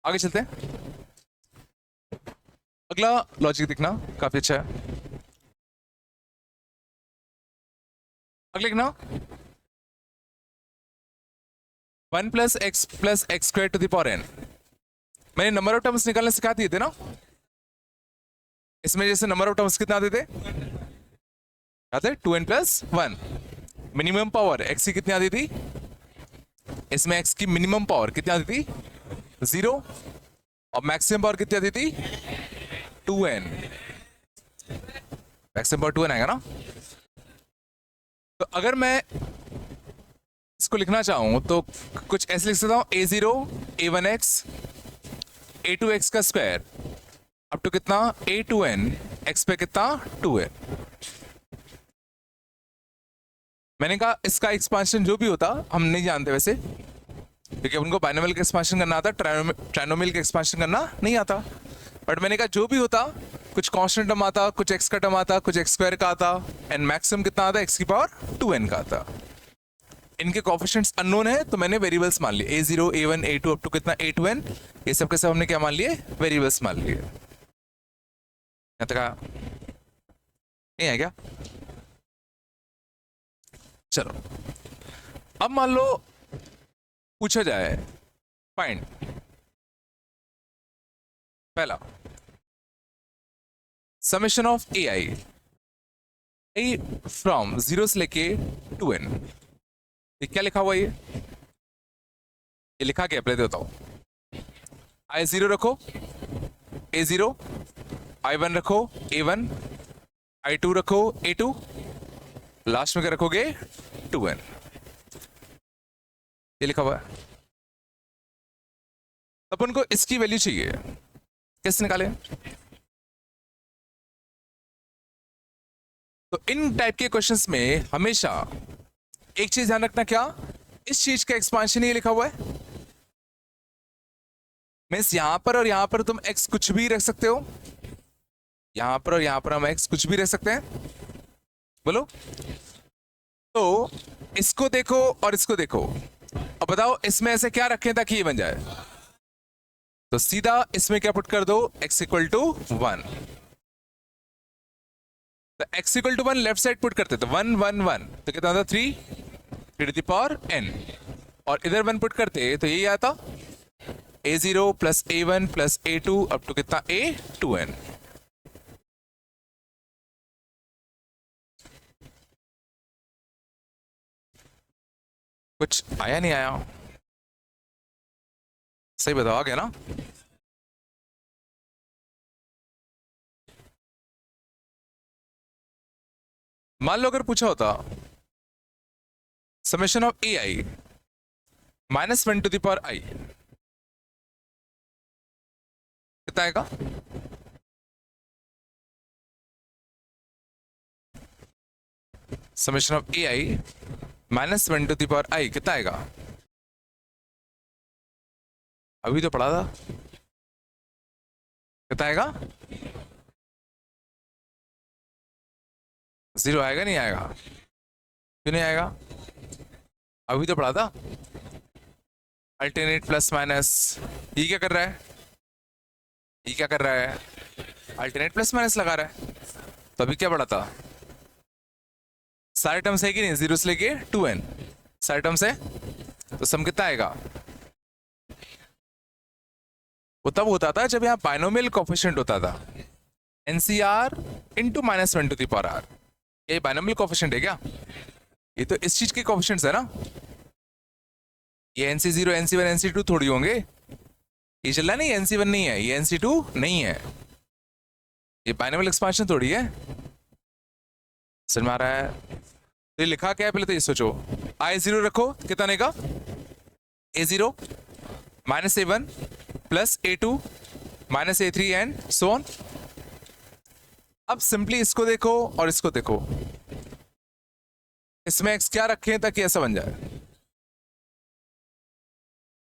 आगे चलते हैं। अगला लॉजिक देखना, काफी अच्छा है। अगले लिखना 1 + x + x² to the power n। मैंने नंबर ऑफ टर्म्स निकालने सिखा दिए थे ना। इसमें जैसे नंबर ऑफ टर्म्स कितना आते थे, आते 2n+1। मिनिमम पावर x की कितनी आती थी, इसमें x की मिनिमम पावर कितनी आती थी, 0। और मैक्सिमम पावर कितनी आती थी, 2n। मैक्सिमम पावर 2n आएगा ना। तो अगर मैं इसको लिखना चाहूं तो कुछ ऐसे लिख सकता हूं, a0 a1x a2x का स्क्वायर अप टू कितना, a2n x पे कितना, 2n। मैंने कहा इसका एक्सपांशन जो भी होता हम नहीं जानते वैसे, क्योंकि उनको बाइनोमियल का एक्सपांशन करना आता, ट्राइनोमियल का एक्सपांशन करना नहीं आता। बट मैंने कहा जो भी होता, कुछ कांस्टेंट टर्म आता, कुछ x का टर्म आता, कुछ x स्क्वायर का आता, एंड मैक्सिमम कितना आता, x की पावर 2n का आता। इनके कोएफिशिएंट्स अननोन है तो मैंने वेरिएबल्स मान लिए, a0 a1 a2 up to कितना, a2n। ये सब के सब हमने क्या मान लिए, वेरिएबल्स मान लिए। यहाँ तक नहीं है क्या? चलो अब मान लो पूछा जाए फाइंड, पहला समेशन ऑफ ai फ्रॉम 0 से लेके 2n। ये क्या लिखा हुआ, ये लिखा क्या, पहले बताओ। i0 रखो a0, i1 रखो a1, i2 रखो a2, लास्ट में क्या रखोगे, 2n। ये लिखा हुआ है। अपन को इसकी वैल्यू चाहिए, कैसे निकाले? तो इन टाइप के क्वेश्चंस में हमेशा एक चीज ध्यान रखना, क्या, इस चीज का एक्सपांशन ही लिखा हुआ है। मीन्स यहां पर और यहां पर तुम x कुछ भी रख सकते हो, यहां पर और यहां पर हम x कुछ भी रख सकते हैं, बोलो। तो इसको देखो और इसको देखो, अब बताओ इसमें ऐसे क्या रखें ताकि ये बन जाए। तो सीधा इसमें क्या पुट कर दो, x = 1। तो x = 1 लेफ्ट साइड पुट करते तो 1 1 1, तो कितना आता, 3 3 टू द पावर n। और इधर 1 पुट करते तो यही आता, a0 + a1 + a2 up to कितना, a2n। कुछ आया नहीं आया, सही बताओ, आ गया ना? मान लो अगर पूछा होता summation of ai -1 to the power i, कितना आएगा? Summation of ai -1 to the power i कितना आएगा? अभी तो पढ़ा था, कितना आएगा? 0 आएगा, नहीं आएगा? क्यों नहीं आएगा? अभी तो पढ़ा था, अल्टरनेट प्लस माइनस। ये क्या कर रहा है, ये क्या कर रहा है, अल्टरनेट प्लस माइनस लगा रहा है। तो अभी क्या पढ़ा था, सारे टर्म्स है कि नहीं, 0 से लेके 2n सारे टर्म्स है, तो सम कितना आएगा? वो तब होता था जब यहाँ बाइनोमियल कोएफिशिएंट होता था, NCR × -1 to the power r। ये बाइनोमियल कोएफिशिएंट है क्या? ये तो इस चीज के कोएफिशिएंट्स है ना, ये NC0 NC1 NC2 थोड़ी होंगे। ये चल रहा है नहीं, NC1 नहीं है, ये NC2 नहीं है, ये बाइनोमियल एक्सपांशन थोड़ी है। समझ में आ रहा है? तो ये लिखा क्या है, पहले तो ये सोचो। i0 रखो, कितना आएगा, a0 -a1 + a2 -a3 and so on. अब सिंपली इसको देखो और इसको देखो, इसमें x क्या रखें ताकि ऐसा बन जाए,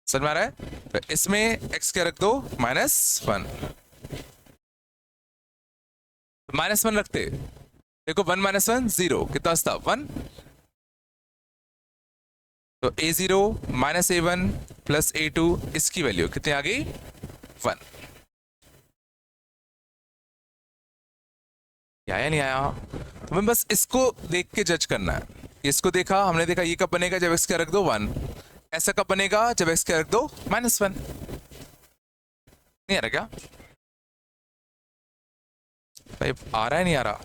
समझ में आ रहा है? तो इसमें x क्या रख दो, -1। -1 रखते, देखो 1 - 1 0, कितना था, 1। तो a0 -a1 + a2 इसकी वैल्यू कितनी आ गई, 1। आया नहीं आया? तो मैं बस इसको देख के जज करना है। इसको देखा, हमने देखा ये कब बनेगा जब x का रख दो 1, ऐसा कब बनेगा जब x का रख दो -1। नहीं आ रहा क्या भाई? आ रहा है नहीं आ रहा?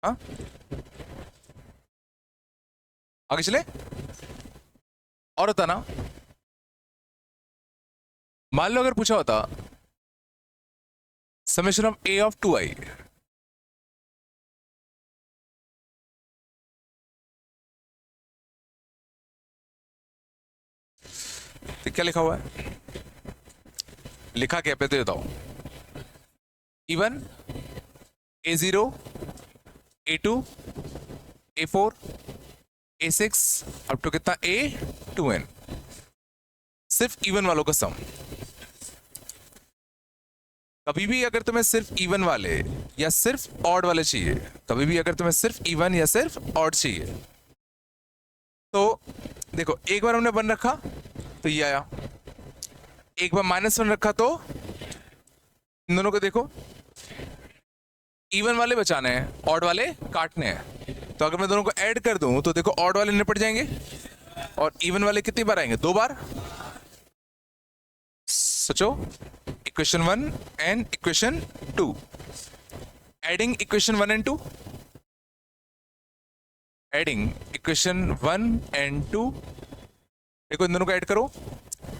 हाँ, आगे चले। और होता ना, मान लो अगर पूछा होता summation of a of 2i, तो क्या लिखा हुआ है? लिखा क्या पे तो बताओ। E1 A0 A2 A4 A6 up to कितना A2n, सिर्फ इवन वालों का सम। कभी भी अगर तुम्हें सिर्फ इवन वाले या सिर्फ ऑड वाले चाहिए, कभी भी अगर तुम्हें सिर्फ इवन या सिर्फ ऑड चाहिए, तो देखो एक बार हमने 1 रखा तो ये आया, एक बार -1 रखा तो इन दोनों को देखो, इवन वाले बचाने हैं, ऑड वाले काटने हैं। तो अगर मैं दोनों को ऐड कर दूं तो देखो ऑड वाले निपट जाएंगे और इवन वाले कितनी बार आएंगे? 2 बार। सोचो, equation 1 and equation 2, adding equation 1 and 2, adding equation 1 and 2। देखो इन दोनों को ऐड करो,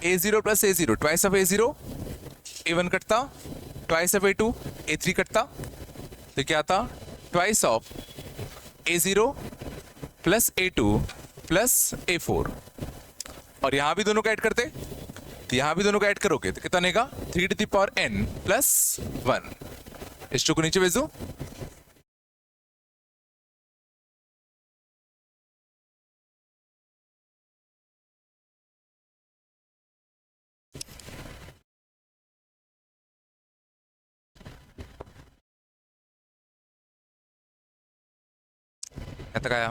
A0 plus A0 twice of A0, A1 कटता, ट्वाइस ऑफ A2 A3 कटता, तो क्या आता? Twice of A0 plus A2 plus A4। और यहां भी दोनों को ऐड करते, तो यहां भी दोनों को ऐड करोगे तो कितना बनेगा? 3 to the power n plus 1। इस टू को नीचे भेज दो। तक आया?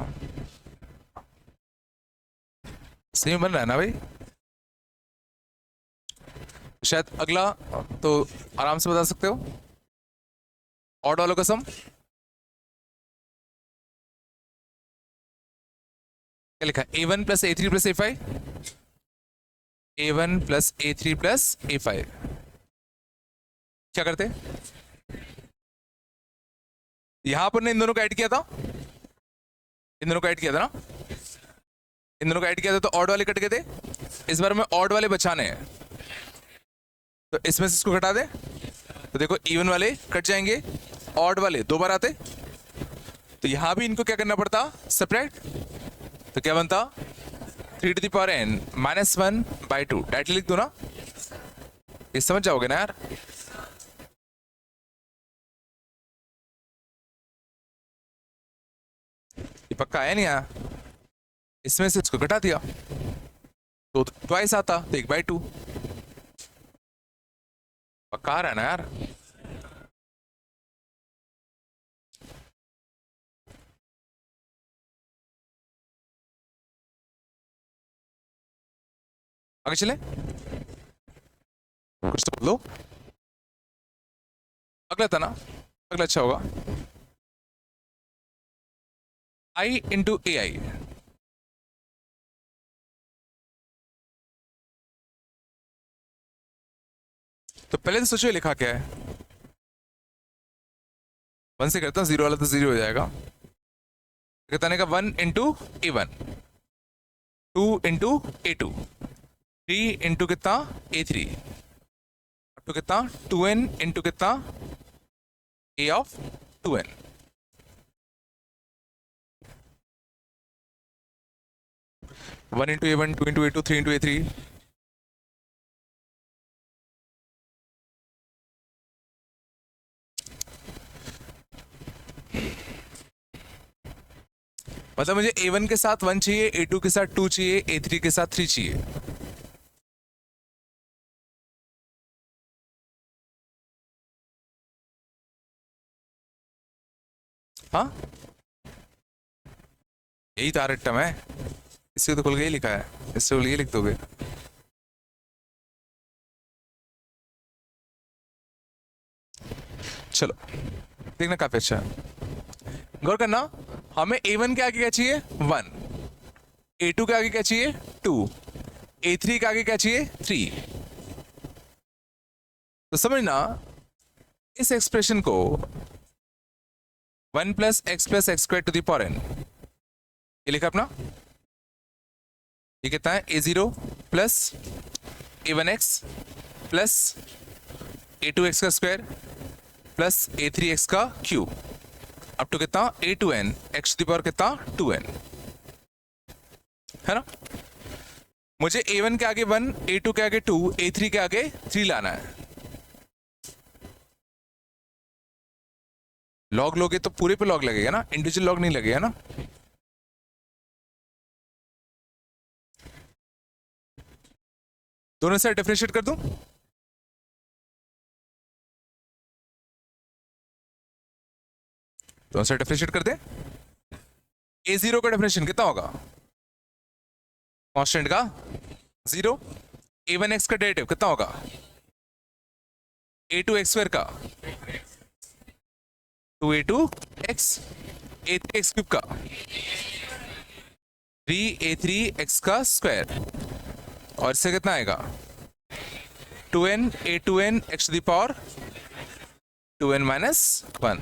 सही में बन रहा है ना भाई? शायद अगला तो आराम से बता सकते हो। ऑड वालों का सम क्या लिखा है? A1 plus A3 plus A5, A1 plus A3 plus A5। क्या करते? यहां पर ने इन दोनों को ऐड किया था, इन दोनों को ऐड किया था ना, इन दोनों को ऐड किया था तो ऑड वाले कट गए थे। इस बार हमें ऑड वाले बचाने हैं, तो इसमें से इसको घटा दे, तो देखो इवन वाले कट जाएंगे, ऑड वाले 2 बार आते, तो यहां भी इनको क्या करना पड़ता? सेपरेट। तो क्या बनता? 3 to the power n -1/2। Directly लिख दो ना, ये समझ जाओगे ना यार। ये पक्का है नहीं यार? इसमें से इसको घटा दिया तो ट्वाइस आता, तो 1/2। पक्का आ रहा है ना यार? आगे चले, कुछ तो बोलो। अगला था ना, अगला अच्छा होगा। I इंटू AI, तो पहले तो सोचो ये लिखा क्या है। 1 से करता हूँ, 0 वाला तो 0 हो जाएगा। कितना का 1 into A1, 2 into A2, 3 into कितना A3, तो कितना 2n इंटू कितना A of 2n। One into A1, 2 into A2, 3 into A3। मतलब मुझे A1 के साथ 1 चाहिए, A2 के साथ 2 चाहिए, A3 के साथ 3 चाहिए। हाँ, यही तो आरटम है। इससे तो खुल के ही लिखा है, इससे खुल के लिख दोगे। चलो देखना काफी अच्छा है। गौर करना, हमें A1 के आगे क्या चाहिए 1, A2 के आगे क्या चाहिए 2, A3 के आगे क्या चाहिए 3। तो समझना इस एक्सप्रेशन को 1 plus x square to the power n, ये लिखा अपना, ये कितना है A0 plus A1x plus A2x का स्क्वायर प्लस A3x का क्यूब अप टू कितना A2n x to the power कितना 2n, है ना। मुझे A1 के आगे 1, A2 के आगे 2, A3 के आगे 3 लाना है। लॉग लोगे तो पूरे पे लॉग लगेगा ना, इंडिविजुअल लॉग नहीं लगेगा ना। दोनों से डिफरेंशिएट कर दूं, दोनों से डिफरेंशिएट कर दे। A0 का डिफरेंशिएशन कितना होगा, कांस्टेंट का 0, A1x का डेरिवेटिव कितना होगा A2x स्क्वायर का 2A2x, A3x क्यूब का 3A3x का स्क्वायर, और इससे कितना आएगा 2n A2n x to the power 2n minus 1।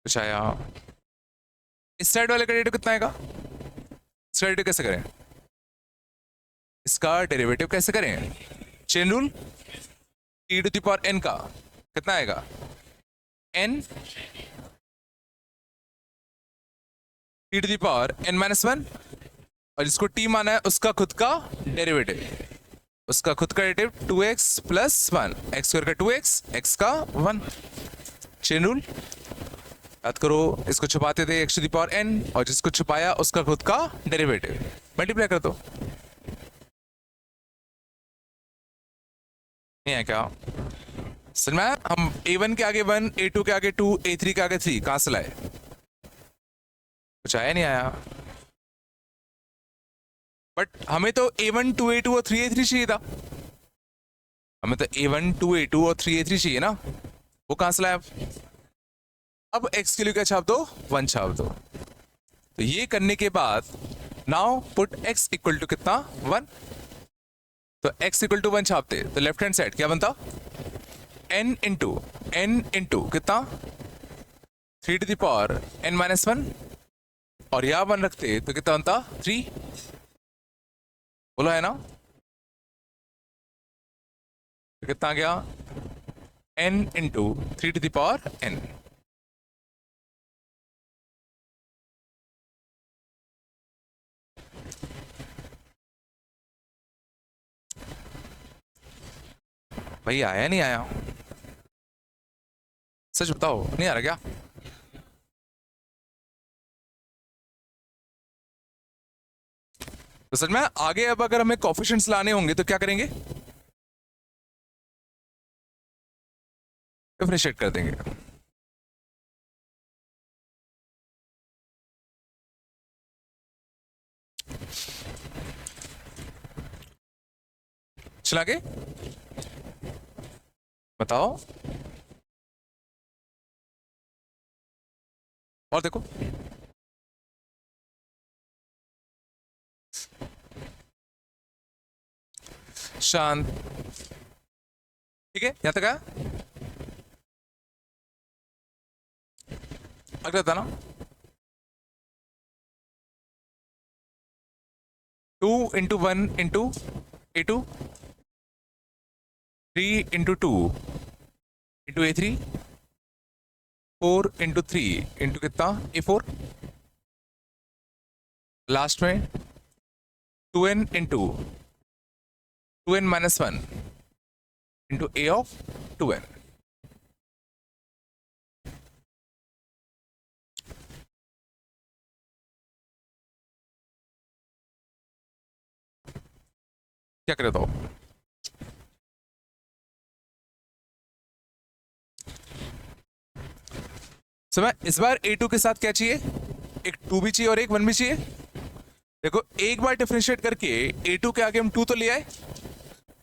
कुछ आया। इस साइड वाले का डेरिवेटिव कितना आएगा, इसका डेरिवेटिव कैसे करें, इसका डेरिवेटिव कैसे करें, chain rule, t to the power n का कितना आएगा n t to the power n minus 1, और जिसको t माना है उसका खुद का डेरिवेटिव, उसका खुद का derivative 2x plus 1, x square का 2x, x का 1। चेन रूल याद करो, इसको छुपाते थे x to the power n, और जिसको छुपाया उसका खुद का डेरिवेटिव, मल्टीप्लाई कर दो। नहीं है क्या सर में, हम A1 के आगे 1, A2 के आगे 2, A3 के आगे 3 कहां से लाए, कुछ आया नहीं आया। बट हमें तो A1 2A2 और 3A3 चाहिए था, हमें तो A1 2A2 और 3A3 चाहिए ना, वो कहां से लाया। अब x के लिए क्या छाप दो 1 छाप दो। तो ये करने के बाद now put x equal to कितना 1, तो x इक्वल टू 1 छापते तो लेफ्ट हैंड साइड क्या बनता n इंटू कितना 3 to the power n minus 1, और यहां 1 रखते तो कितना बनता 3, बोला है ना। तो कितना आ गया n into 3 to the power n। भाई आया नहीं आया, सच बताओ नहीं आ रहा क्या। तो सच में आगे अब अगर हमें कोफिशिएंट्स लाने होंगे तो क्या करेंगे, डिफरेंशिएट कर देंगे। चला के बताओ, और देखो शांत, ठीक है यहां तक आया। अगला था ना 2 into 1 into A2, 3 into 2 into A3, 4 into 3 into कितना A4, लास्ट में 2n into 2n minus 1 into A of 2n। क्या करे तो समय इस बार A2 के साथ क्या चाहिए, एक 2 भी चाहिए और एक 1 भी चाहिए। देखो एक बार डिफरेंशिएट करके A2 के आगे हम 2 तो ले आए,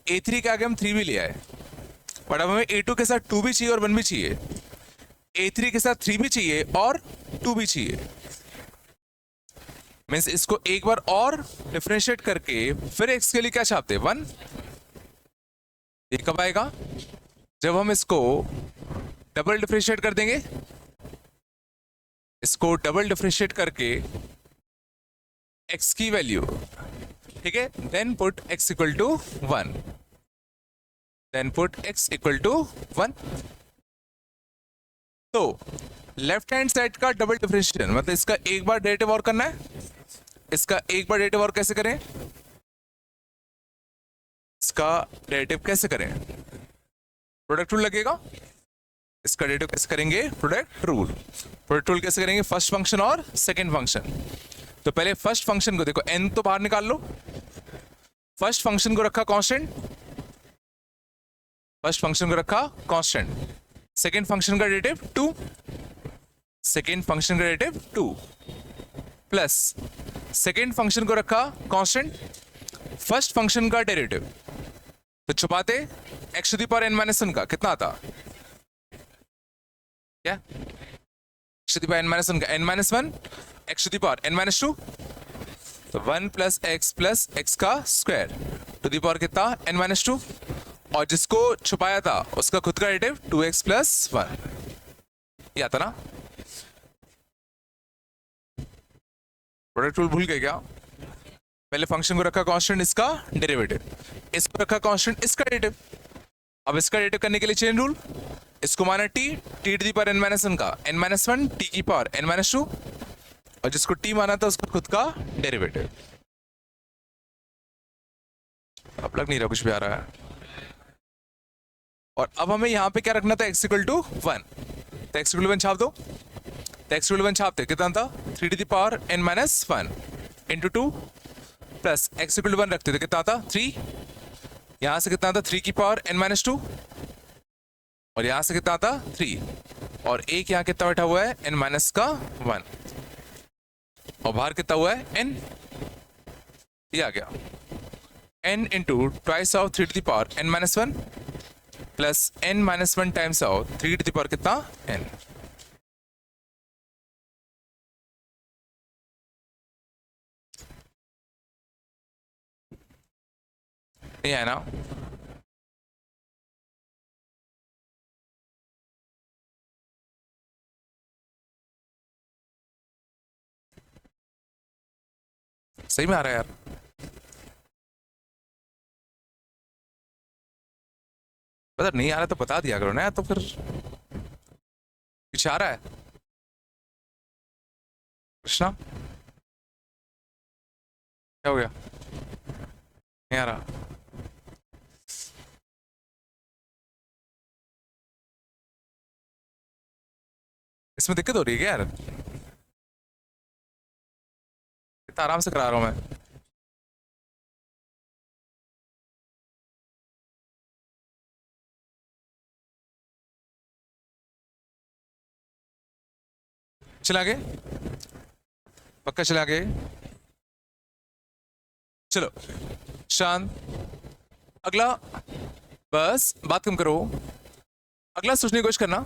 A3 के आगे हम 3 भी ले आए, बट अब हमें A2 के साथ 2 भी चाहिए और 1 भी चाहिए, A3 के साथ 3 भी चाहिए और 2 भी चाहिए। मीन्स इसको एक बार और डिफरेंशिएट करके फिर x के लिए क्या छापते हैं, 1। ये कब आएगा, जब हम इसको डबल डिफरेंशिएट कर देंगे, इसको डबल डिफरेंशिएट करके x की वैल्यू, ठीक है, then put x equal to 1, then put x equal to 1। तो लेफ्ट हैंड साइड का डबल डिफरेंशिएशन मतलब इसका एक बार डेरिवेटिव और करना है, इसका एक बार डेरिवेटिव और कैसे करें, इसका डेरिवेटिव कैसे करें, प्रोडक्ट रूल लगेगा। इसका डेरिवेटिव कैसे करेंगे, प्रोडक्ट रूल। प्रोडक्ट रूल कैसे करेंगे, फर्स्ट फंक्शन और सेकंड फंक्शन। तो पहले फर्स्ट फंक्शन को देखो, n तो बाहर निकाल लो, फर्स्ट फंक्शन को रखा कांस्टेंट, फर्स्ट फंक्शन को रखा कांस्टेंट, सेकंड फंक्शन का डेरिवेटिव 2, सेकंड फंक्शन का डेरिवेटिव 2 प्लस सेकंड फंक्शन को रखा कांस्टेंट, फर्स्ट फंक्शन का डेरिवेटिव। तो छुपाते x to the power n minus 1 का कितना आता, क्या x to the power n minus 1 का n minus 1, x to the power n minus 2, तो 1 प्लस x का स्क्वायर टू द पावर कितना n माइनस 2, और जिसको छुपाया था उसका खुद का डेरिवेटिव 2x प्लस 1, ये आता ना। प्रोडक्ट रूल भूल गए क्या, पहले फंक्शन को रखा कांस्टेंट, इसका डेरिवेटिव, इसको रखा कांस्टेंट, इसका डेरिवेटिव। अब इसका डेरिवेटिव करने के लिए चेन रूल, इसको माना t to the power n minus 1 का n माइनस 1 t की पावर n माइनस 2, और जिसको t माना था उसका खुद का डेरिवेटिव। अब लग नहीं रहा कुछ भी आ रहा है। और अब हमें यहाँ पे क्या रखना था, x इक्वल टू 1, तो x इक्वल टू 1 छाप दो, तो x इक्वल टू 1 छापते कितना था 3 to the power n minus 1 into 2 plus x equal to 1 रखते थे कितना था 3, यहाँ से कितना था 3 की पावर n माइनस 2, और यहाँ से कितना था 3, और एक यहाँ कितना बैठा हुआ है n माइनस का 1, और बाहर कितना हुआ है n, ये आ गया n into twice of 3 to the power n minus 1 plus n minus 1 times of 3 to the power कितना n। ये है ना, सही में आ रहा है यार, पता नहीं आ रहा तो बता दिया करो ना, तो फिर कुछ आ रहा है कृष्णा, क्या हो गया, नहीं आ रहा। इसमें दिक्कत हो रही है क्या यार, इतना आराम से करा रहा हूं मैं। चला गए, पक्का चला गए, चलो शांत। अगला, बस बात कम करो, अगला सोचने की कोशिश करना।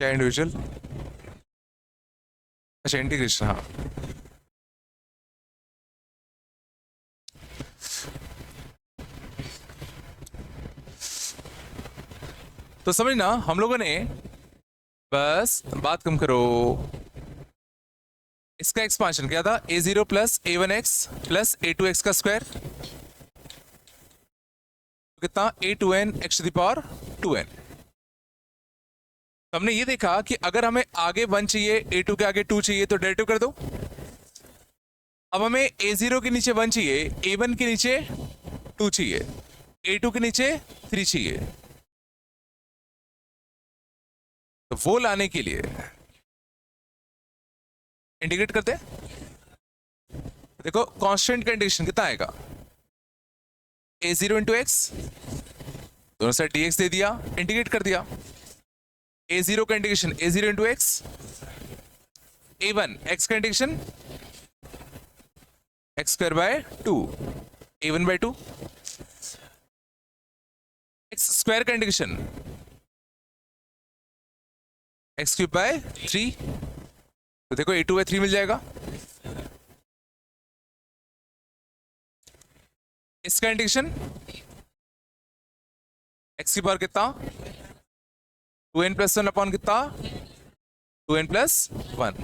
क्या इंडिविजुअल, अच्छा इंटीग्रेशन, हाँ तो समझना हम लोगों ने, बस बात कम करो, इसका एक्सपांशन क्या था a0 plus a1x plus a2x का स्क्वायर कितना a2n x to the power 2n। हमने ये देखा कि अगर हमें आगे 1 चाहिए, a2 के आगे 2 चाहिए तो डेरिवेटिव कर दो। अब हमें a0 के नीचे 1 चाहिए, a1 के नीचे 2 चाहिए, a2 के नीचे 3 चाहिए, तो वो लाने के लिए इंटीग्रेट करते हैं। देखो कांस्टेंट का इंटीग्रेशन कितना आएगा, a0 इंटू एक्स, दोनों साइड dx दे दिया, इंटीग्रेट कर दिया। a0 का integration a0 into x, a1 x का integration x square by 2, a1 by 2, x square का इंटीग्रेशन एक्स क्यूब बाय 3, तो देखो a2 बाय 3 मिल जाएगा। इसका इंटीग्रेशन एक्स की पावर कितना 2n प्लस 1 अपॉन कितना 2n प्लस 1।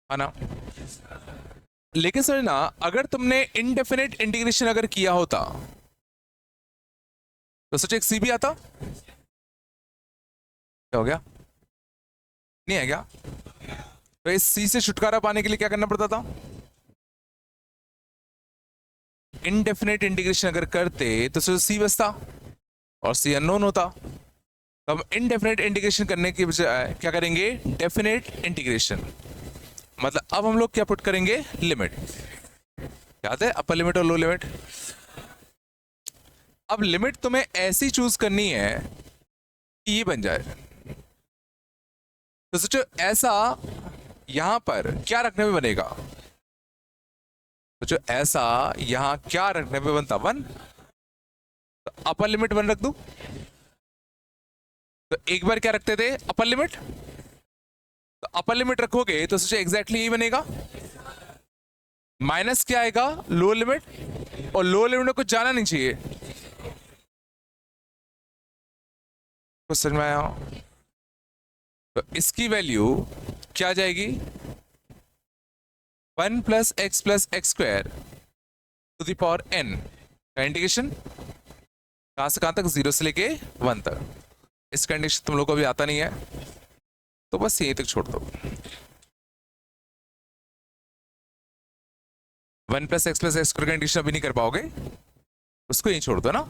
है ना? लेकिन समझना, अगर तुमने इनडेफिनेट इंटीग्रेशन अगर किया होता तो सोचो एक सी भी आता, क्या हो गया, नहीं है क्या? तो इस सी से छुटकारा पाने के लिए क्या करना पड़ता था? इनडेफिनेट इंटीग्रेशन अगर करते तो सोचो सी बचता और सी अननोन होता। तो हम इनडेफिनेट इंटीग्रेशन करने की बजाय क्या करेंगे? Definite integration. मतलब अब हम लोग क्या पुट करेंगे? लिमिट। याद है अपर लिमिट और लो लिमिट? अब लिमिट तुम्हें ऐसी चूज करनी है कि ये बन जाए। तो सोचो ऐसा यहां पर क्या रखने में बनेगा? सोचो ऐसा यहां क्या रखने में बनता? 1। तो अपर लिमिट 1 रख दूं, तो एक बार क्या रखते थे? Upper limit. तो अपर लिमिट रखोगे तो सोचो एग्जैक्टली यही बनेगा। माइनस क्या आएगा? लोअर लिमिट, और लोअर लिमिट में कुछ जाना नहीं चाहिए। कुछ समझ में आया? तो इसकी वैल्यू क्या आ जाएगी? 1 plus x square to the power n का इंटीग्रेशन कहां से कहां तक? 0 से लेके 1 तक। इस कंडीशन तुम लोग को अभी आता नहीं है तो बस यहीं तक छोड़ दो। 1 प्लस एक्स स्क्वायर का इंटीग्रेशन अभी नहीं कर पाओगे, उसको यहीं छोड़ दो ना।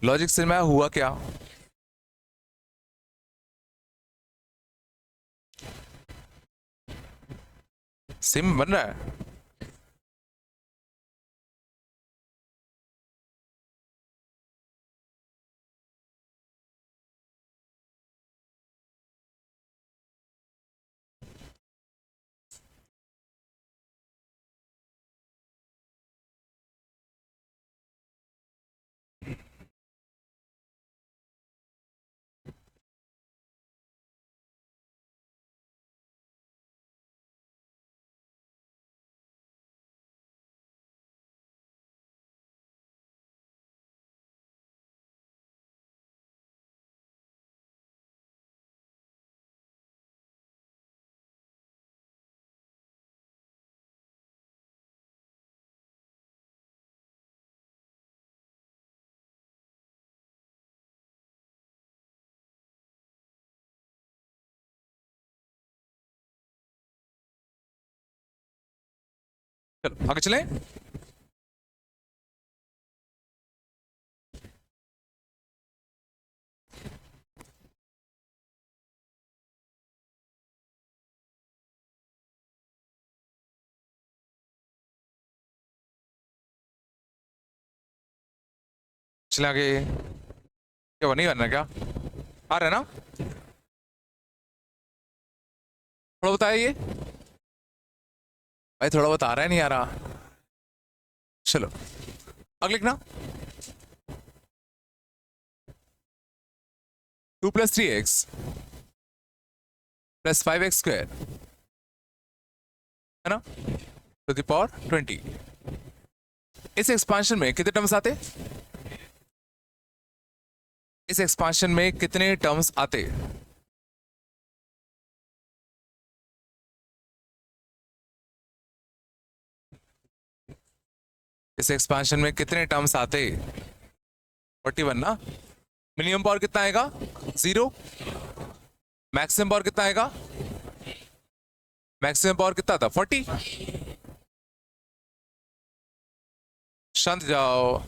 लॉजिक से मैं हुआ क्या? सिम बन रहा है। चलो आगे चलें। चले आगे। क्या वो नहीं करना क्या? आ रहा है ना? थोड़ा बताइए भाई, थोड़ा बहुत आ रहा है नहीं आ रहा? चलो अगले लिखना। 2 plus 3x plus 5x square, है ना, टू द पावर 20। इस एक्सपांशन में कितने टर्म्स आते? इस एक्सपांशन में कितने टर्म्स आते? इस एक्सपांशन में कितने टर्म्स आते? 41 ना। मिनिमम पावर कितना आएगा? 0। मैक्सिमम पावर कितना आएगा? मैक्सिमम पावर कितना था? 40। शांत जाओ,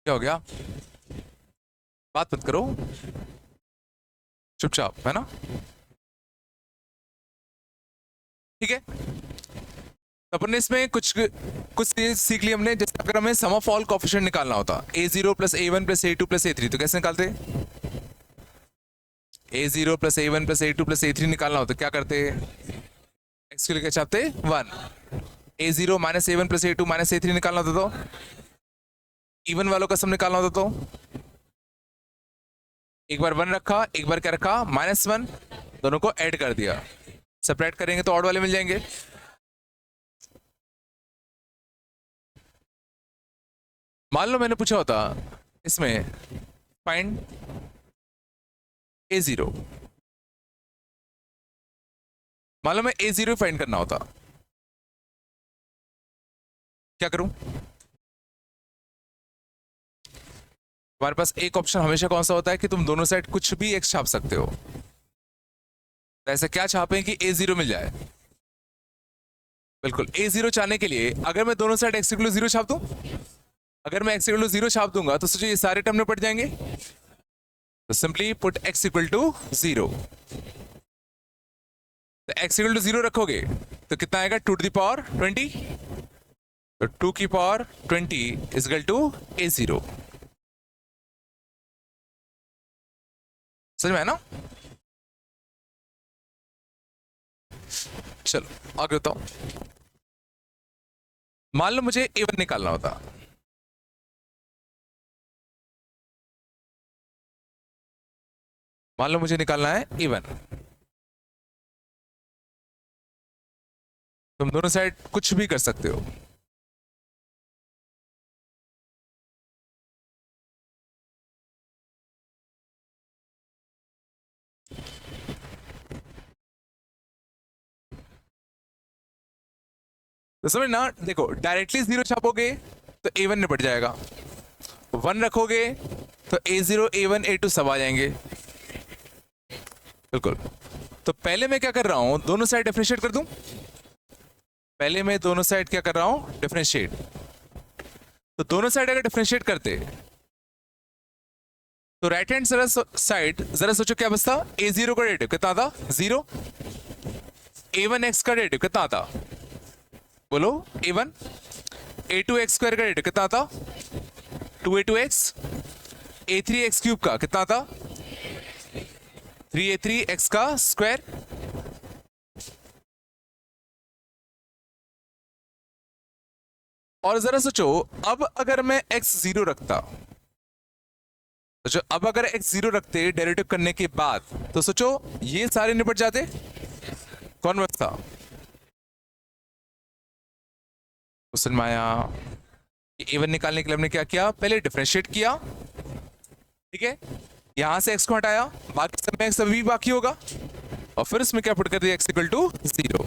क्या हो गया? बात मत करो चुपचाप, है ना? ठीक है, तो अपन ने इसमें कुछ कुछ चीज सीख ली हमने। जैसे अगर हमें सम ऑफ ऑल कोएफिशिएंट निकालना होता a0 plus a1 plus a2 plus a3, तो कैसे निकालते? a0 plus a1 plus a2 plus a3 निकालना होता क्या करते? x के लिए क्या चाहते? 1। a0 minus a1 plus a2 minus a3 निकालना होता तो इवन वालों का सम निकालना होता तो एक बार 1 रखा, एक बार क्या रखा? -1, दोनों को ऐड कर दिया। सेपरेट करेंगे तो ऑड वाले मिल जाएंगे। मान लो मैंने पूछा होता इसमें फाइंड a0, मान लो मैं a0 फाइंड करना होता, क्या करूं? तुम्हारे पास एक ऑप्शन हमेशा कौन सा होता है कि तुम दोनों साइड कुछ भी x छाप सकते हो। तो ऐसा क्या छापें कि a0 मिल जाए? बिल्कुल, a0 चाहने के लिए अगर मैं दोनों साइड x इक्वल 0 छाप दूं, अगर मैं x इक्वल 0 छाप दूंगा तो सोचो ये सारे टर्म में पड़ जाएंगे। तो simply put x equal to 0। तो x इक्वल टू 0 रखोगे तो कितना आएगा? 2 टू द पावर 20। तो 2 की power 20 is equal to a0। समझ में है ना? चलो आगे बताओ। मान लो मुझे a1 निकालना होता, मान लो मुझे निकालना है a1। तुम दोनों साइड कुछ भी कर सकते हो। तो समझ ना, देखो डायरेक्टली 0 छापोगे तो a1 निपट जाएगा, 1 रखोगे तो a0 a1 a2 सब आ जाएंगे। बिल्कुल। तो पहले मैं क्या कर रहा हूं? दोनों साइड डिफरेंशिएट कर दूं। पहले मैं दोनों साइड क्या कर रहा हूं? डिफरेंशिएट। तो दोनों साइड अगर डिफरेंशिएट करते तो राइट हैंड साइड जरा सोचो क्या बचता? a0 का डेरिवेटिव कितना था? 0। a1x का डेरिवेटिव कितना आता? बोलो a1। a2x स्क्वायर का डेरिवेटिव कितना आता? 2a2x। a3x क्यूब का कितना आता? 3a3x का स्क्वायर। और जरा सोचो अब अगर मैं x 0 रखता, सोचो अब अगर x 0 रखते डेरिवेटिव करने के बाद, तो सोचो ये सारे निपट जाते। कौन बचता? क्वेश्चन में आया a1 निकालने के लिए हमने क्या किया? पहले डिफरेंशिएट किया, ठीक है, यहां से x को हटाया, बाकी सब में x अभी बाकी होगा, और फिर इसमें क्या पुट कर दिया? x equal to 0।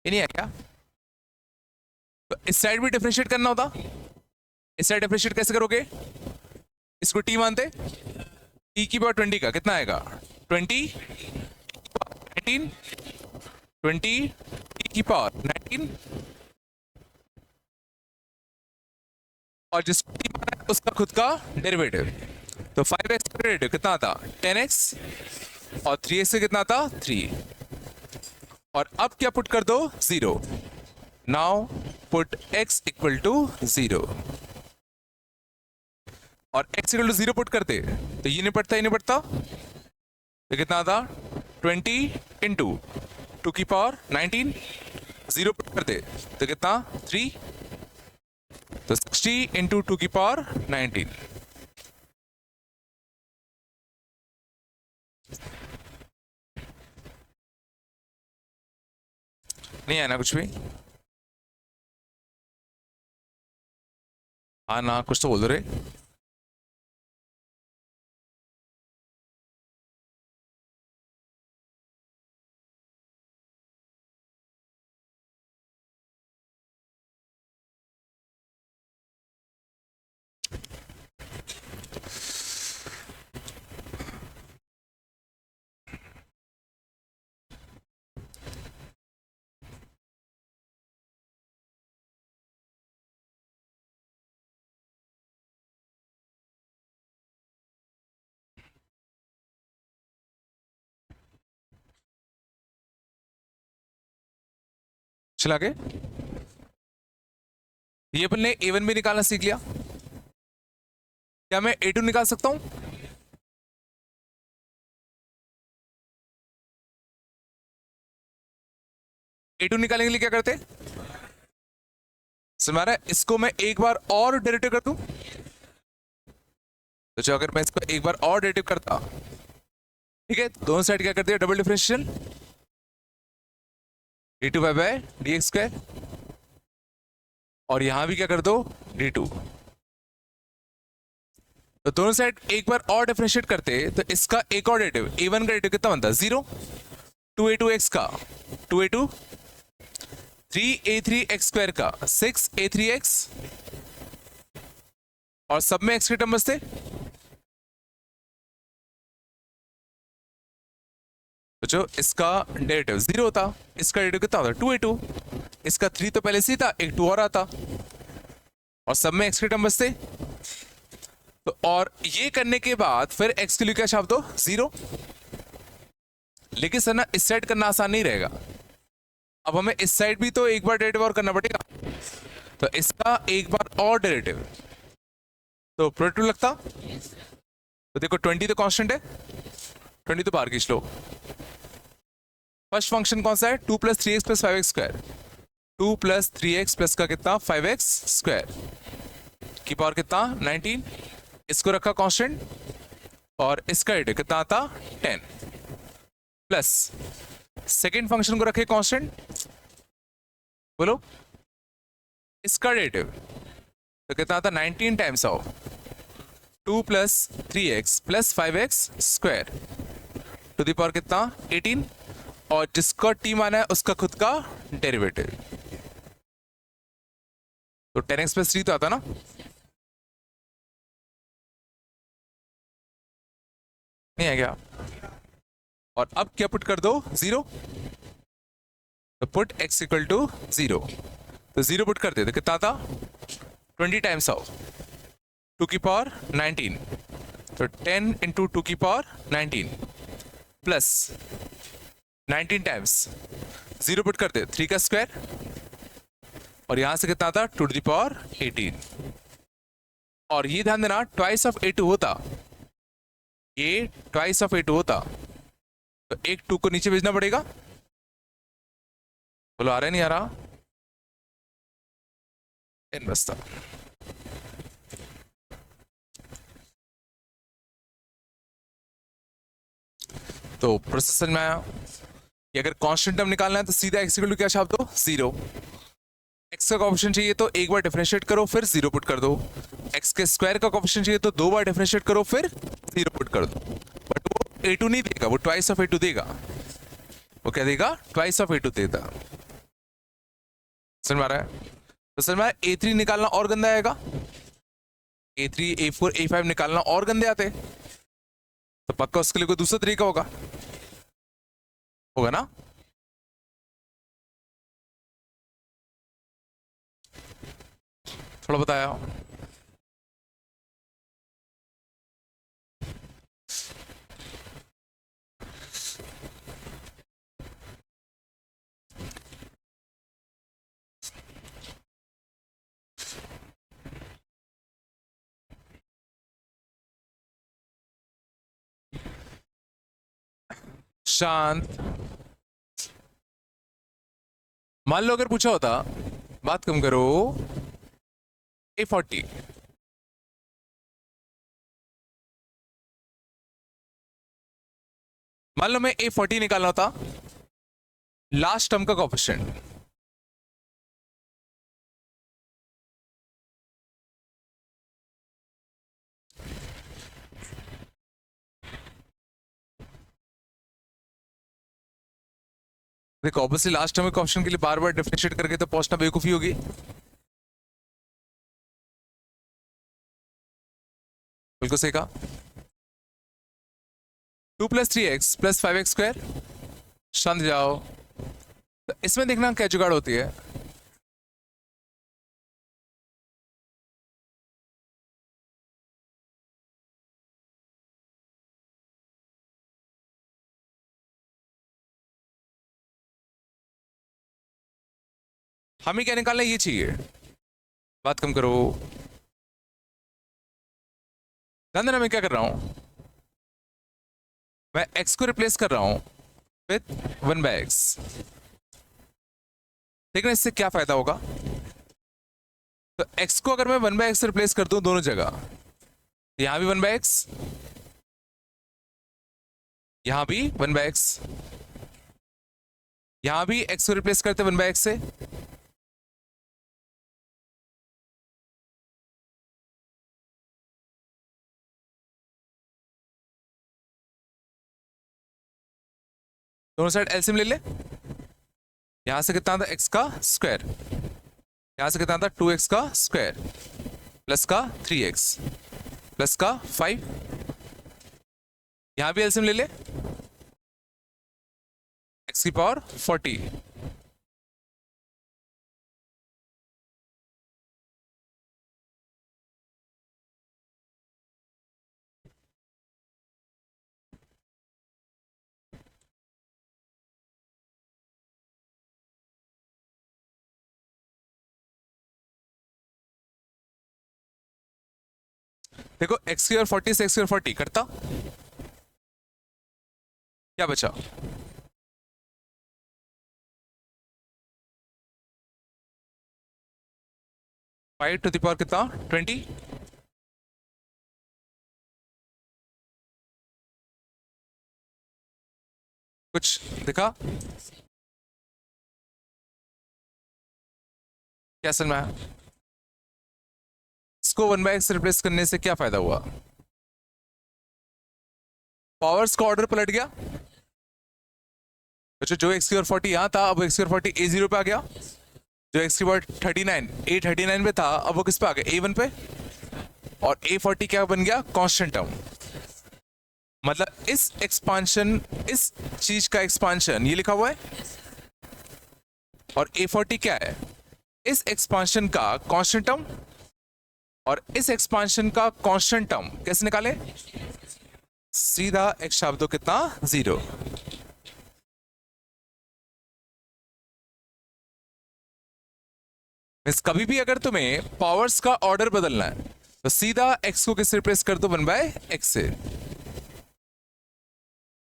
ये नहीं है क्या? तो इस साइड भी डिफरेंशिएट करना होता। इस साइड डिफरेंशिएट कैसे करोगे? इसको t मानते, t की पावर 20 का कितना आएगा? 20 19 20 t की पावर 19, और जिसको t माना है उसका खुद का डेरिवेटिव। तो 5x का डेरिवेटिव कितना आता? 10x, और 3x से कितना आता? 3। और अब क्या पुट कर दो? 0। Now put x equal to 0, और x इक्वल टू 0 पुट करते तो ये निपटता, ही निपटता। तो कितना आता? 20 इंटू 2 की पावर 19, 0 पुट करते तो कितना? 3। तो 60 इंटू 2 की पावर 19। नहीं है ना कुछ भी? हाँ ना, कुछ तो बोल दो रे। चला के ये अपन ने A1 भी निकालना सीख लिया। क्या मैं A2 निकाल सकता हूं? A2 निकालने के लिए क्या करते? समझ रहा है? इसको मैं एक बार और डेरिवेटिव कर दूं, तो जो अगर मैं इसको एक बार और डेरिवेटिव करता, ठीक है, दोनों साइड क्या कर दिया, double differential d2 by dx square, और यहां भी क्या कर दो, d2। तो दोनों साइड एक बार और डिफरेंशिएट करते, तो इसका एक और डेरिवेटिव a1 का डेरिवेटिव कितना बनता है, 0। 2a2x का 2a2, 3a3x स्क्वायर का 6a3x, और सब में x के टर्म बचते, तो जो इसका डेरिवेटिव 0 होता, इसका डेरिवेटिव कितना होता, 2a2, इसका 3 तो पहले से ही था, एक 2 और आता, और सब में x के टर्म बचते। तो और ये करने के बाद फिर x के लिए क्या छाप दो, 0। लेकिन सर ना इस साइड करना आसान नहीं रहेगा, अब हमें इस साइड भी तो एक बार डेरिवेटिव और करना पड़ेगा, तो इसका एक बार और डेरिवेटिव, तो प्रोडक्ट लगता, तो देखो 20 तो कांस्टेंट है, 20 तो बाहर खींच लो। फर्स्ट फंक्शन कौन सा है, 2 + 3x + 5x square, 2 + 3x plus का कितना, 5x स्क्वायर की पावर कितना, 19, इसको रखा कांस्टेंट, और इसका डेरिवेटिव कितना आता, 10, प्लस सेकेंड फंक्शन को रखे कांस्टेंट, बोलो इसका डेरिवेटिव तो कितना आता, 19 times of 2 + 3x + 5x square to the power कितना, 18, और जिसका t माना है उसका खुद का डेरिवेटिव, तो 10x + 3 तो आता ना, नहीं आ गया, और अब क्या पुट कर दो, 0, तो पुट x = 0, तो 0 पुट कर दे तो कितना आता, 20 टाइम्स ऑफ 2 की पावर 19, तो 10 × 2 की पावर 19 प्लस 19 टाइम्स 0 पुट कर दे, 3 का स्क्वायर, और यहां से कितना आता, 2 की पावर 18, और ये ध्यान देना ट्वाइस ऑफ a2 होता, ये ट्वाइस ऑफ a2 होता, तो एक 2 को नीचे भेजना पड़ेगा, बोलो आ रहा है नहीं आ रहा, n बसता, तो प्रोसेस समझ में आया कि अगर कांस्टेंट टर्म निकालना है तो सीधा x = क्या छाप दो, 0, x का कोएफिशिएंट चाहिए तो एक बार डिफरेंशिएट करो फिर 0 पुट कर दो, x के स्क्वायर का कोएफिशिएंट चाहिए तो 2 बार डिफरेंशिएट करो फिर 0 पुट कर दो, बट वो a2 नहीं देगा, वो ट्वाइस ऑफ a2 देगा, वो क्या देगा, ट्वाइस ऑफ a2 देता, समझ में आ रहा है? तो समझ में आया, a3 निकालना और गंदा आएगा, a3 a4 a5 निकालना और गंदे आते, तो पक्का उसके लिए कोई दूसरा तरीका होगा, होगा ना, थोड़ा बताया, शांत। मान लो अगर पूछा होता, बात कम करो, A40, मान लो मैं A40 निकालना होता, लास्ट टर्म का कोएफिशिएंट, देखो ऑब्वियसली लास्ट टर्म के ऑप्शन के लिए बार बार डिफरेंशिएट करके तो पहुंचना बेवकूफी होगी, बिल्कुल सही कहा, 2 + 3x + 5x स्क्वायर, शांत जाओ, तो इसमें देखना क्या जुगाड़ होती है, हमें क्या निकालना है, ये चाहिए। बात कम करो। ध्यान देना मैं क्या कर रहा हूं, मैं x को रिप्लेस कर रहा हूं विथ 1/x। ठीक है, इससे क्या फायदा होगा, तो x को अगर मैं 1/x रिप्लेस कर दूं दोनों जगह, यहां भी 1/x, यहां भी 1/x, यहां भी x को रिप्लेस करते 1/x से, दोनों साइड एलसीएम ले ले। यहां से कितना था x का स्क्वायर, यहां से कितना था 2x का स्क्वायर प्लस का 3x प्लस का 5, यहां भी एलसीएम ले ले, x की पावर 40। देखो x की और 40 से x की और 40 करता, क्या बचा, 5 टू द पावर कितना 20, कुछ दिखा क्या समझ में आया, इसको 1/x रिप्लेस करने से क्या फायदा हुआ, पावर्स का ऑर्डर पलट गया। तो जो x की और 40 यहां था, अब x की और 40 a0 पे आ गया, जो x की पावर 39 a39 पे था, अब वो किस पे आ गया a1 पे, और a40 क्या बन गया कांस्टेंट टर्म। मतलब इस एक्सपांशन, इस चीज का एक्सपांशन ये लिखा हुआ है, और a40 क्या है, इस एक्सपांशन का कांस्टेंट टर्म, और इस एक्सपांशन का कांस्टेंट टर्म कैसे निकाले, सीधा x शब्द कितना 0। कभी भी अगर तुम्हें पावर्स का ऑर्डर बदलना है तो सीधा x को किससे रिप्लेस कर दो 1/x से,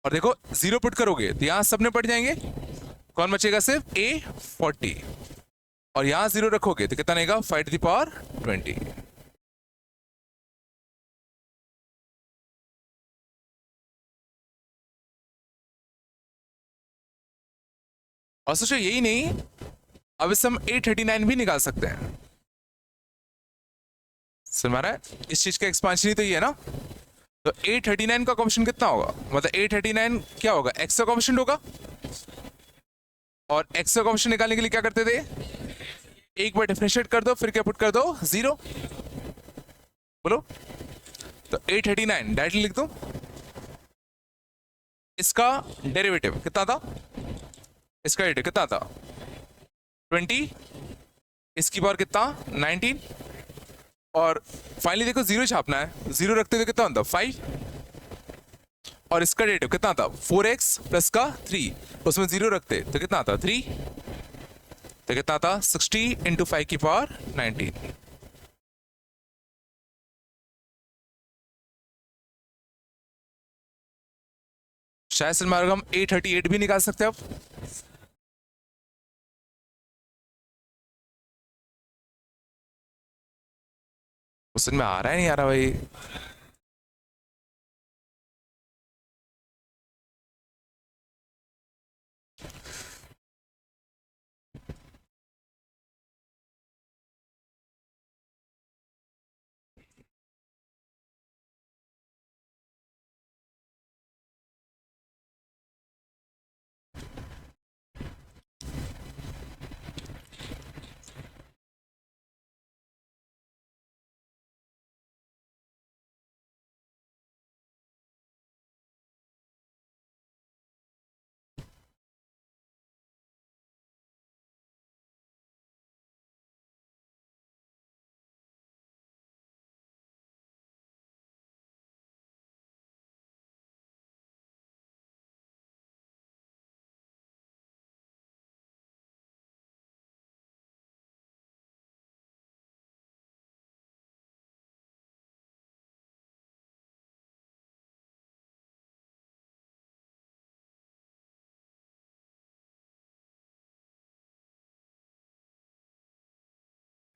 और देखो 0 पुट करोगे तो यहां सब निपट जाएंगे, कौन बचेगा सिर्फ a40, और यहां 0 रखोगे तो कितना रहेगा 5 टू द पावर 20। और सोचो यही नहीं, अब इससे हम a39 भी निकाल सकते हैं। समझ रहा है, इस चीज का एक्सपांशन ही तो ये है ना, तो a39 का कॉम्बिनेशन कितना होगा, मतलब a39 क्या होगा, x का कॉम्बिनेशन होगा, और x का कॉम्बिनेशन निकालने के लिए क्या करते थे, एक बार डिफरेंशिएट कर दो फिर क्या पुट कर दो 0, बोलो, तो a39 डायरेक्टली लिख दो, इसका डेरिवेटिव कितना था, इसका डेरिवेटिव कितना था 20, इसकी पावर कितना 19, और फाइनली देखो 0 छापना है, 0 रखते हुए कितना होता 5, और इसका डेरिवेटिव कितना था 4x प्लस का 3, उसमें 0 रखते तो कितना आता 3, तो कितना था 60 इंटू 5 की पावर 19। शायद से मार्ग हम a38 भी निकाल सकते हैं अब, क्वेश्चन में आ रहा है नहीं आ रहा भाई।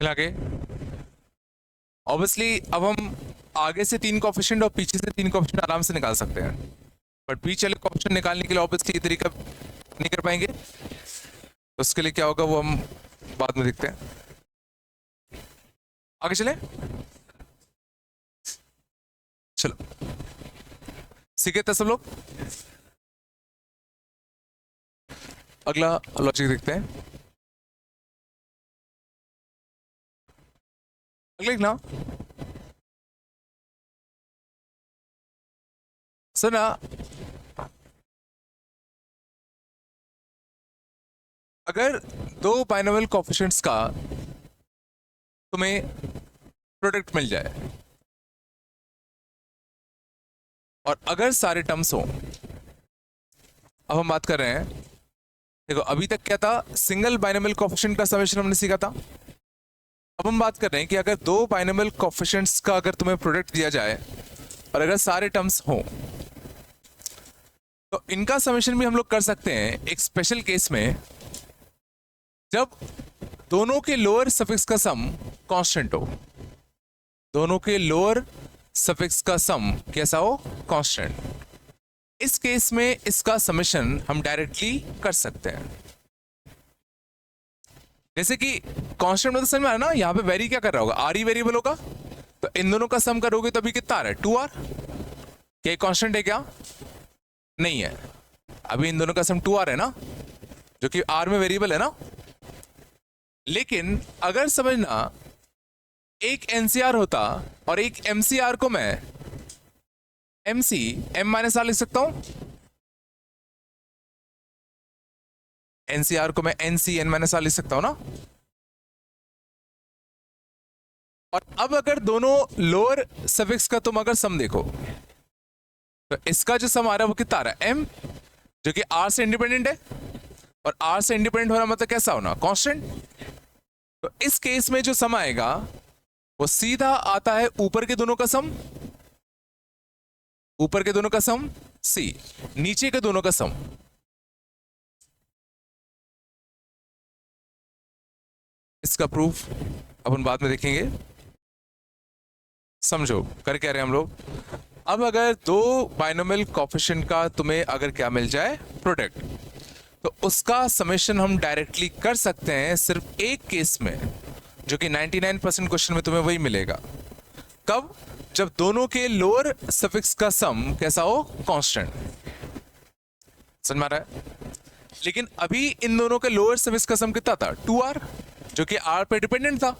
मिला के ऑब्वियसली अब हम आगे से 3 कोफिशिएंट और पीछे से 3 कोफिशिएंट आराम से निकाल सकते हैं, बट पीछे वाले कोफिशिएंट निकालने के लिए ऑब्वियसली ये तरीका नहीं कर पाएंगे, तो उसके लिए क्या होगा वो हम बाद में देखते हैं। आगे चले, चलो सीखे थे सब लोग। अगला लॉजिक देखते हैं। अगले ना सुना, अगर दो बाइनोमियल कोएफिशिएंट्स का तुम्हें प्रोडक्ट मिल जाए और अगर सारे टर्म्स हो, अब हम बात कर रहे हैं, देखो अभी तक क्या था, सिंगल बाइनोमियल कोएफिशिएंट का समेशन हमने सीखा था। अब हम बात कर रहे हैं कि अगर दो बाइनोमियल कोएफिशिएंट्स का अगर तुम्हें प्रोडक्ट दिया जाए और अगर सारे टर्म्स हो, तो इनका समेशन भी हम लोग कर सकते हैं एक स्पेशल केस में, जब दोनों के लोअर सफिक्स का सम कांस्टेंट हो। दोनों के लोअर सफिक्स का सम कैसा हो, कांस्टेंट। इस केस में इसका समेशन हम डायरेक्टली कर सकते हैं। जैसे कि कांस्टेंट में तो समझ में आया ना, यहां पे वेरी क्या कर रहा होगा, आर ही वेरिएबल होगा, तो इन दोनों का सम करोगे तो अभी कितना आ रहा है, 2r। क्या कांस्टेंट है क्या, नहीं है, अभी इन दोनों का सम 2r है ना, जो कि r में वेरिएबल है ना। लेकिन अगर समझना एक एनसीआर होता और एक एमसीआर को मैं एमसी m माइनस आर लिख सकता हूं, एनसीआर को मैं एनसी n माइनस आर लिख सकता हूं ना। और अब अगर दोनों लोअर सफिक्स का तुम अगर सम देखो, तो इसका जो सम आ रहा है वो कितना आ रहा है, m, जो कि r से इंडिपेंडेंट है, और r से इंडिपेंडेंट होना मतलब कैसा होना, कांस्टेंट। तो इस केस में जो सम आएगा वो सीधा आता है ऊपर के दोनों का सम, ऊपर के दोनों का सम c, नीचे के दोनों का सम। इसका प्रूफ अपन बाद में देखेंगे, समझो कर क्या रहे हैं हम लोग। अब अगर दो बाइनोमियल कोएफिशिएंट का तुम्हें अगर क्या मिल जाए, प्रोडक्ट, तो उसका समेशन हम डायरेक्टली कर सकते हैं सिर्फ एक केस में, जो कि 99% क्वेश्चन में तुम्हें वही मिलेगा। कब, जब दोनों के लोअर सफिक्स का सम कैसा हो, कांस्टेंट। समझ में आ रहा है। लेकिन अभी इन दोनों के लोअर सफिक्स का सम कितना था, 2r, जो कि r पे डिपेंडेंट था।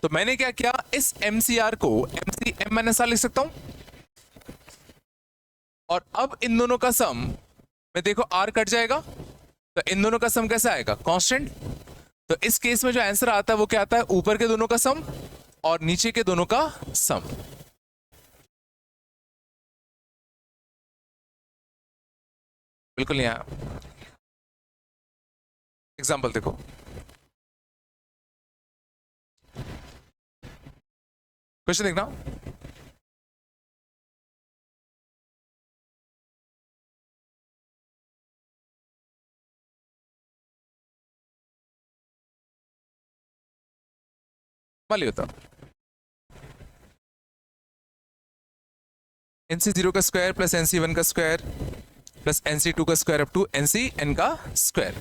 तो मैंने क्या किया, इस MCR को MC m माइनस आर लिख सकता हूं, और अब इन दोनों का सम में देखो r कट जाएगा, तो इन दोनों का सम कैसा आएगा, कांस्टेंट। तो इस केस में जो आंसर आता है वो क्या आता है, ऊपर के दोनों का सम और नीचे के दोनों का सम। बिल्कुल यहां एग्जाम्पल देखो, क्वेश्चन देखना, मान लिया था NC0 का स्क्वायर प्लस NC1 का स्क्वायर प्लस NC2 का स्क्वायर अप टू NCn का स्क्वायर।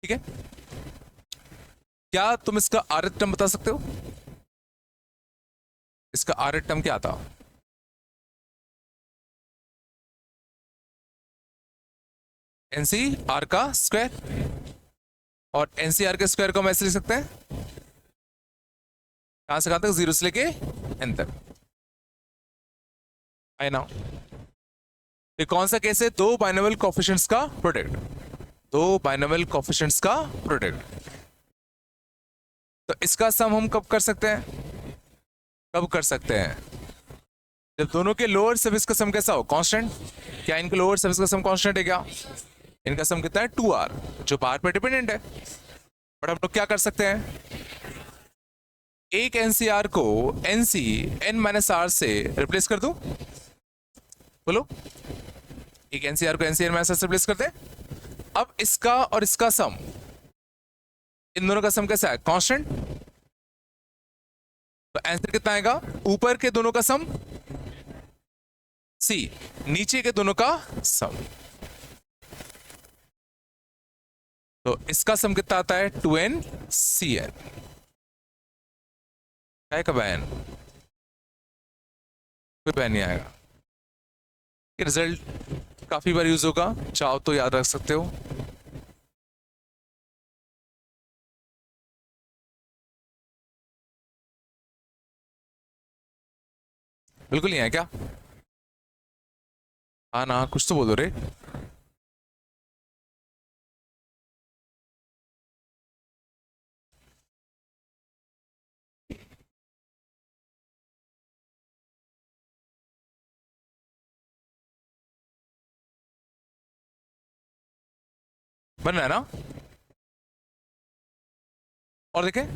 ठीक है, क्या तुम इसका आरत टर्म बता सकते हो, इसका आरत टर्म क्या था, NC r का स्क्वायर, और NCr के स्क्वायर को हम ऐसे लिख सकते हैं, कहां से कहां तक, 0 से लेके n तक। आई नाउ ये कौन सा केस है, दो बाइनोमियल कोएफिशिएंट्स का प्रोडक्ट, दो बाइनोमियल कोएफिशिएंट्स का प्रोडक्ट। तो इसका सम हम कब कर सकते हैं, कब कर सकते हैं, जब दोनों के लोअर सफिक्स का सम कैसा हो, कांस्टेंट। क्या इनके लोअर सफिक्स का सम कांस्टेंट है क्या, इनका सम कितना है, 2r, जो r पे डिपेंडेंट है। बट हम लोग क्या कर सकते हैं, एक NCR को NC n माइनस आर से रिप्लेस कर दूं, बोलो, एक NCR को NC n माइनस आर से रिप्लेस कर दे। अब इसका और इसका सम इन दोनों का सम कैसा है, कांस्टेंट। तो आंसर कितना आएगा, ऊपर के दोनों का सम सी, नीचे के दोनों का सम। तो इसका सम कितना आता है 2n cn, क्या का बैन, कोई बैन नहीं आएगा। ये रिजल्ट काफी बार यूज होगा, चाहो तो याद रख सकते हो। बिल्कुल नहीं है क्या, हाँ ना, कुछ तो बोलो रे। बन रहा है ना, और देखें,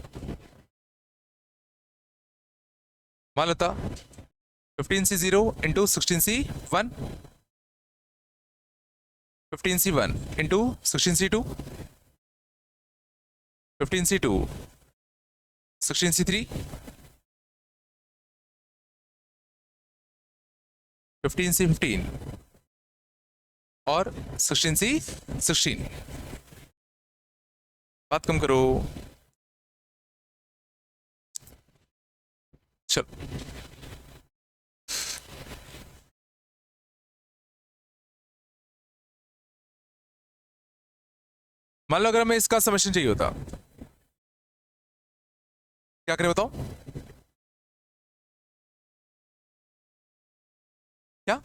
मान लेता 15c0 into 16c1, 15c1 into 16c2, 15c2 16c3, 15c15 और 16c16। बात कम करो, चलो। मान लो अगर हमें इसका समेशन चाहिए होता, क्या करें बताओ, क्या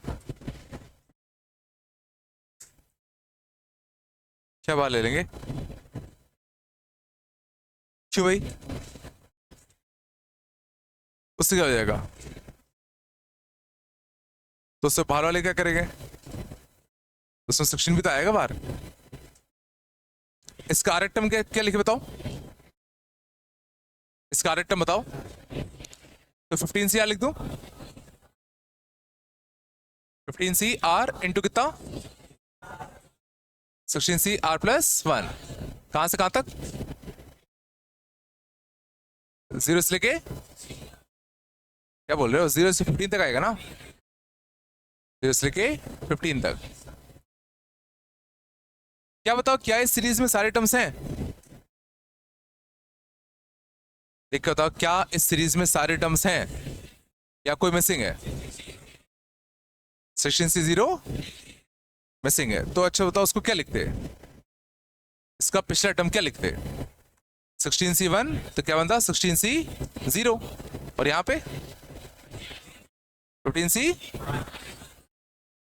क्या बात ले लेंगे, क्यों भाई, उससे क्या हो जाएगा, तो उससे बाहर वाले क्या करेंगे, उसमें सेक्शन भी तो आएगा बाहर। इसका आर टर्म क्या क्या लिखे बताओ, इसका आर टर्म बताओ, तो 15c r लिख दूं, 15c r इंटू कितना 16c r प्लस 1, कहां से कहां तक, 0 से लेके, क्या बोल रहे हो, 0 से 15 तक आएगा ना, 0 से लेके 15 तक। क्या बताओ, क्या इस सीरीज में सारे टर्म्स हैं, देख के बताओ, क्या इस सीरीज में सारे टर्म्स हैं या कोई मिसिंग है, 16c0 मिसिंग है, तो अच्छा बताओ उसको क्या लिखते, इसका पिछला टर्म क्या लिखते, 16c1, तो क्या बनता 16c0, और यहां पे 15c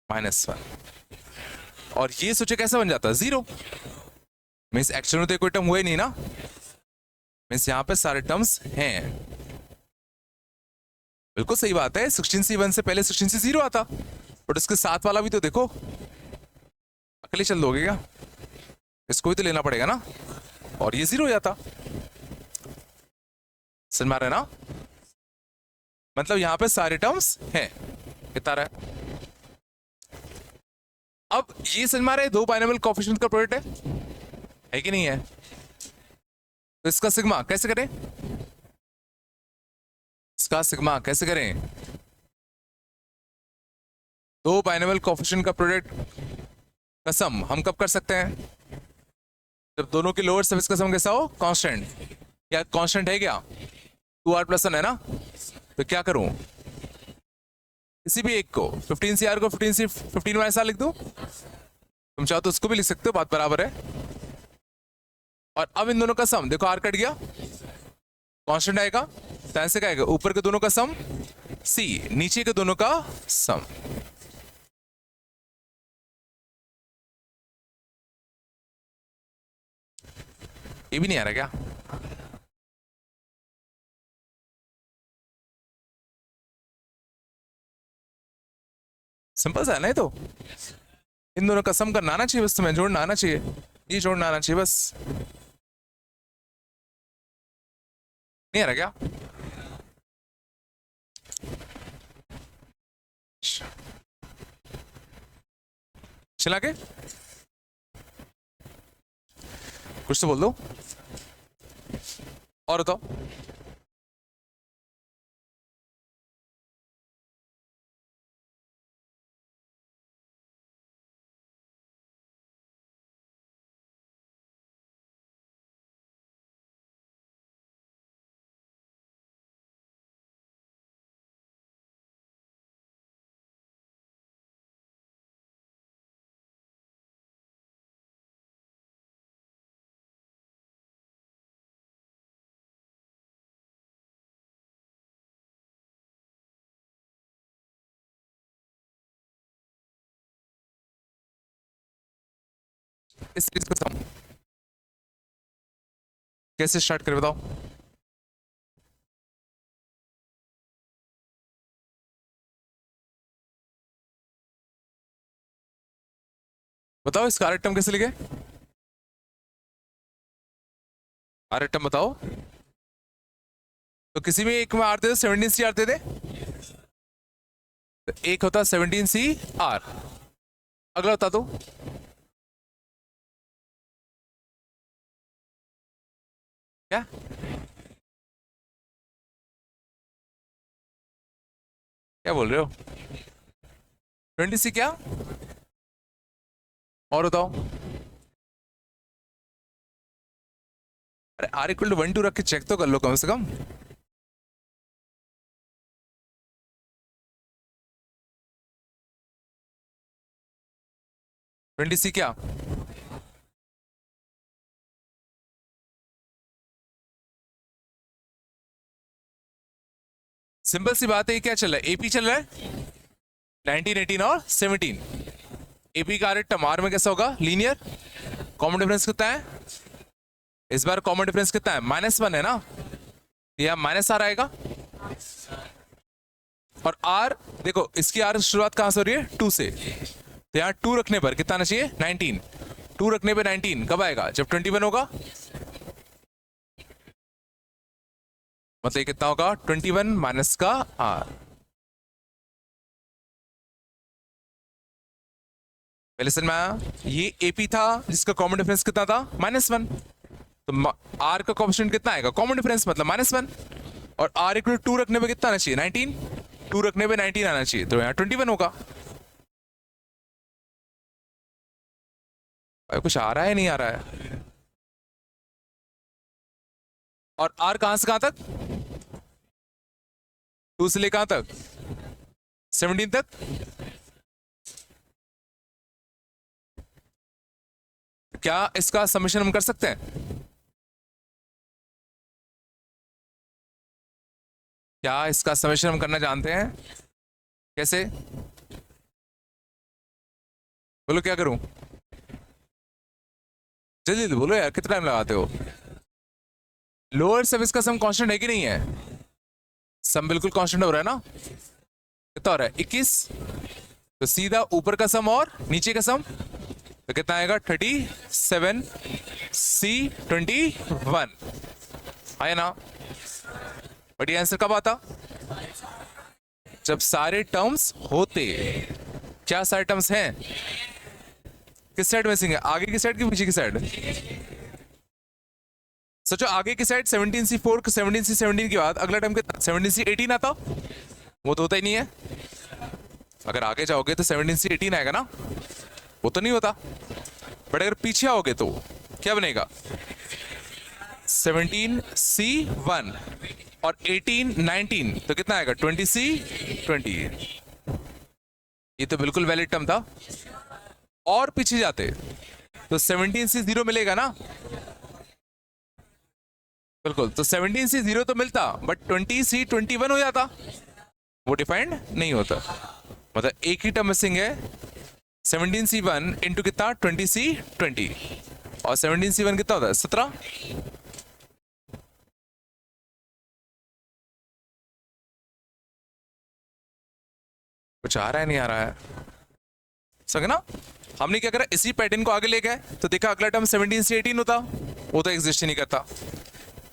-1, और ये सोचे कैसा बन जाता 0, मीन्स एक्चुअल में तो कोई टर्म हुआ ही नहीं ना, मीन्स यहां पे सारे टर्म्स हैं। बिल्कुल सही बात है, 16c1 से पहले 16c0 आता, बट उसके साथ वाला भी तो देखो, अकेले चल दोगे क्या, इसको भी तो लेना पड़ेगा ना, और ये 0 हो जाता, समझ में आ रहा है ना, मतलब यहां पे सारे टर्म्स हैं, कितना रहा है। अब ये समझ में आ रहा है, दो बाइनोमियल कोएफिशिएंट का प्रोडक्ट है कि नहीं है, तो इसका सिग्मा कैसे करें, इसका सिग्मा कैसे करें, दो बाइनोमियल कोएफिशिएंट का प्रोडक्ट का सम हम कब कर सकते हैं, जब दोनों की लोअर सर्फेस का सम कैसा हो, कांस्टेंट, या कांस्टेंट है क्या 2r + 1 है ना, तो क्या करूं, किसी भी एक को 15c r को 15 लिख दूं, तुम चाहो तो उसको भी लिख सकते हो, बात बराबर है। और अब इन दोनों का सम देखो, r कट गया, कांस्टेंट आएगा, तो ऐसे क्या आएगा, ऊपर के दोनों का सम c, नीचे के दोनों का सम। ये भी नहीं आ रहा क्या, सिंपल सा है ना, ये तो इन दोनों का सम करना आना चाहिए, बस तुम्हें जोड़ना आना चाहिए, ये जोड़ना आना चाहिए बस, नहीं आ रहा क्या, चला के कुछ तो बोल दो, और बताओ। इस सीरीज को कैसे स्टार्ट करें बताओ। बताओ इसका आर टर्म कैसे लिखे। आर टर्म बताओ। तो किसी भी एक में आर दे दो, 17C आर दे दे। तो एक होता 17C आर। अगला बता दो। क्या क्या बोल रहे हो। 20C क्या और बताओ। अरे आर इक्वल टू 1 2 रख के चेक तो कर लो कम से कम। ट्वेंटी सी क्या सिंपल सी बात है। क्या चल रहा है, एपी चल रहा है 19 18 और 17। एपी का आर टर्म आर में कैसा होगा, लीनियर। कॉमन डिफरेंस कितना है इस बार, कॉमन डिफरेंस कितना है, -1 है ना, यह माइनस आर आएगा। और आर देखो इसकी आर शुरुआत कहां से हो रही है, 2 से। तो यहाँ 2 रखने पर कितना आना चाहिए, 19। 2 रखने पर 19 कब आएगा, जब 21 होगा। मतलब ये कितना होगा, 21 माइनस का आर। पहले से में ये एपी था जिसका कॉमन डिफरेंस कितना था, -1। तो आर का कोएफिशिएंट कितना आएगा, कॉमन डिफरेंस मतलब -1। और आर इक्वल 2 रखने पे कितना आना चाहिए, 19। 2 रखने पे 19 आना चाहिए, तो यहाँ 21 होगा। कुछ आ रहा है नहीं आ रहा है। और आर कहां से कहां तक, 2 से लेकर कहां तक, 17 तक। क्या इसका समेशन हम कर सकते हैं, क्या इसका समेशन हम करना जानते हैं, कैसे, बोलो क्या करूं, जल्दी जल्दी बोलो यार, कितना टाइम लगाते हो। लोअर सर्विस का सम कांस्टेंट है कि नहीं है, सम बिल्कुल कांस्टेंट हो रहा है ना। कितना हो रहा है, 21। तो सीधा ऊपर का सम और नीचे का सम, तो कितना आएगा, 37 C 21 है ना। बट ये आंसर कब आता, जब सारे टर्म्स होते। क्या सारे टर्म्स हैं, किस साइड मिसिंग है, आगे की साइड की पीछे की साइड। सोचो आगे की साइड 17C4 17C17 के बाद अगला टर्म कितना, 17C18 आता। वो तो होता ही नहीं है। अगर आगे जाओगे तो 17C18 आएगा ना, वो तो नहीं होता। बट अगर पीछे आओगे तो क्या बनेगा, 17C1 और 18 19, तो कितना आएगा, 20C20। ये तो बिल्कुल वैलिड टर्म था। और पीछे जाते तो 17C0 मिलेगा ना, बिल्कुल। तो 17C0 तो मिलता, बट 20C21 हो जाता, वो डिफाइंड नहीं होता। मतलब एक ही टर्म मिसिंग है, 17C1 इंटू कितना, 20C20। और 17C1 कितना होता है, 17। कुछ आ रहा है नहीं आ रहा है, समझ ना। हमने क्या करा, इसी पैटर्न को आगे ले गए, तो देखा अगला टर्म 17C18 होता, वो तो एग्जिस्ट ही नहीं करता।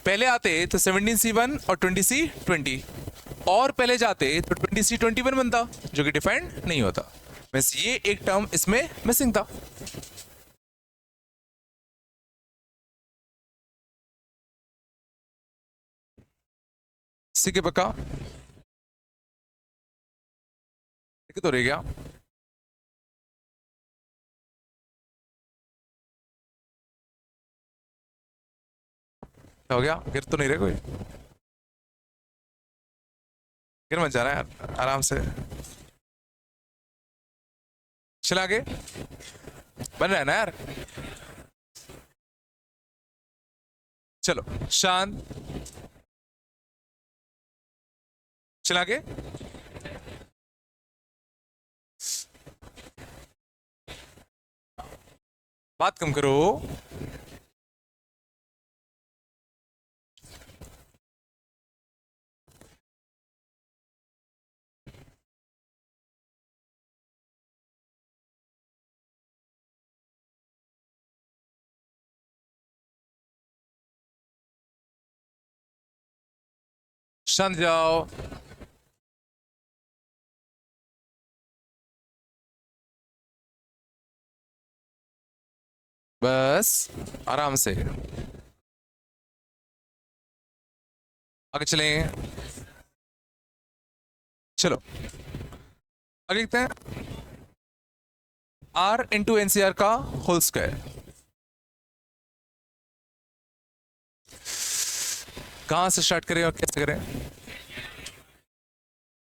पहले आते तो 17C1 और 20C20, और पहले जाते तो 20C21 बनता, जो कि डिफाइंड नहीं होता। बस ये एक टर्म इसमें मिसिंग था। सी के पक्का तो रह गया। क्या हो गया? गिर तो नहीं रहे कोई? गिर मत जाना यार, आराम से चला आगे। बन रहा है ना यार? चलो शांत, चला आगे। बात कम करो। शांत जाओ। बस आराम से आगे चलें। चलो आगे देखते हैं। आर इंटू एनसीआर का होल स्क्वायर। कहां से स्टार्ट करें और कैसे करें?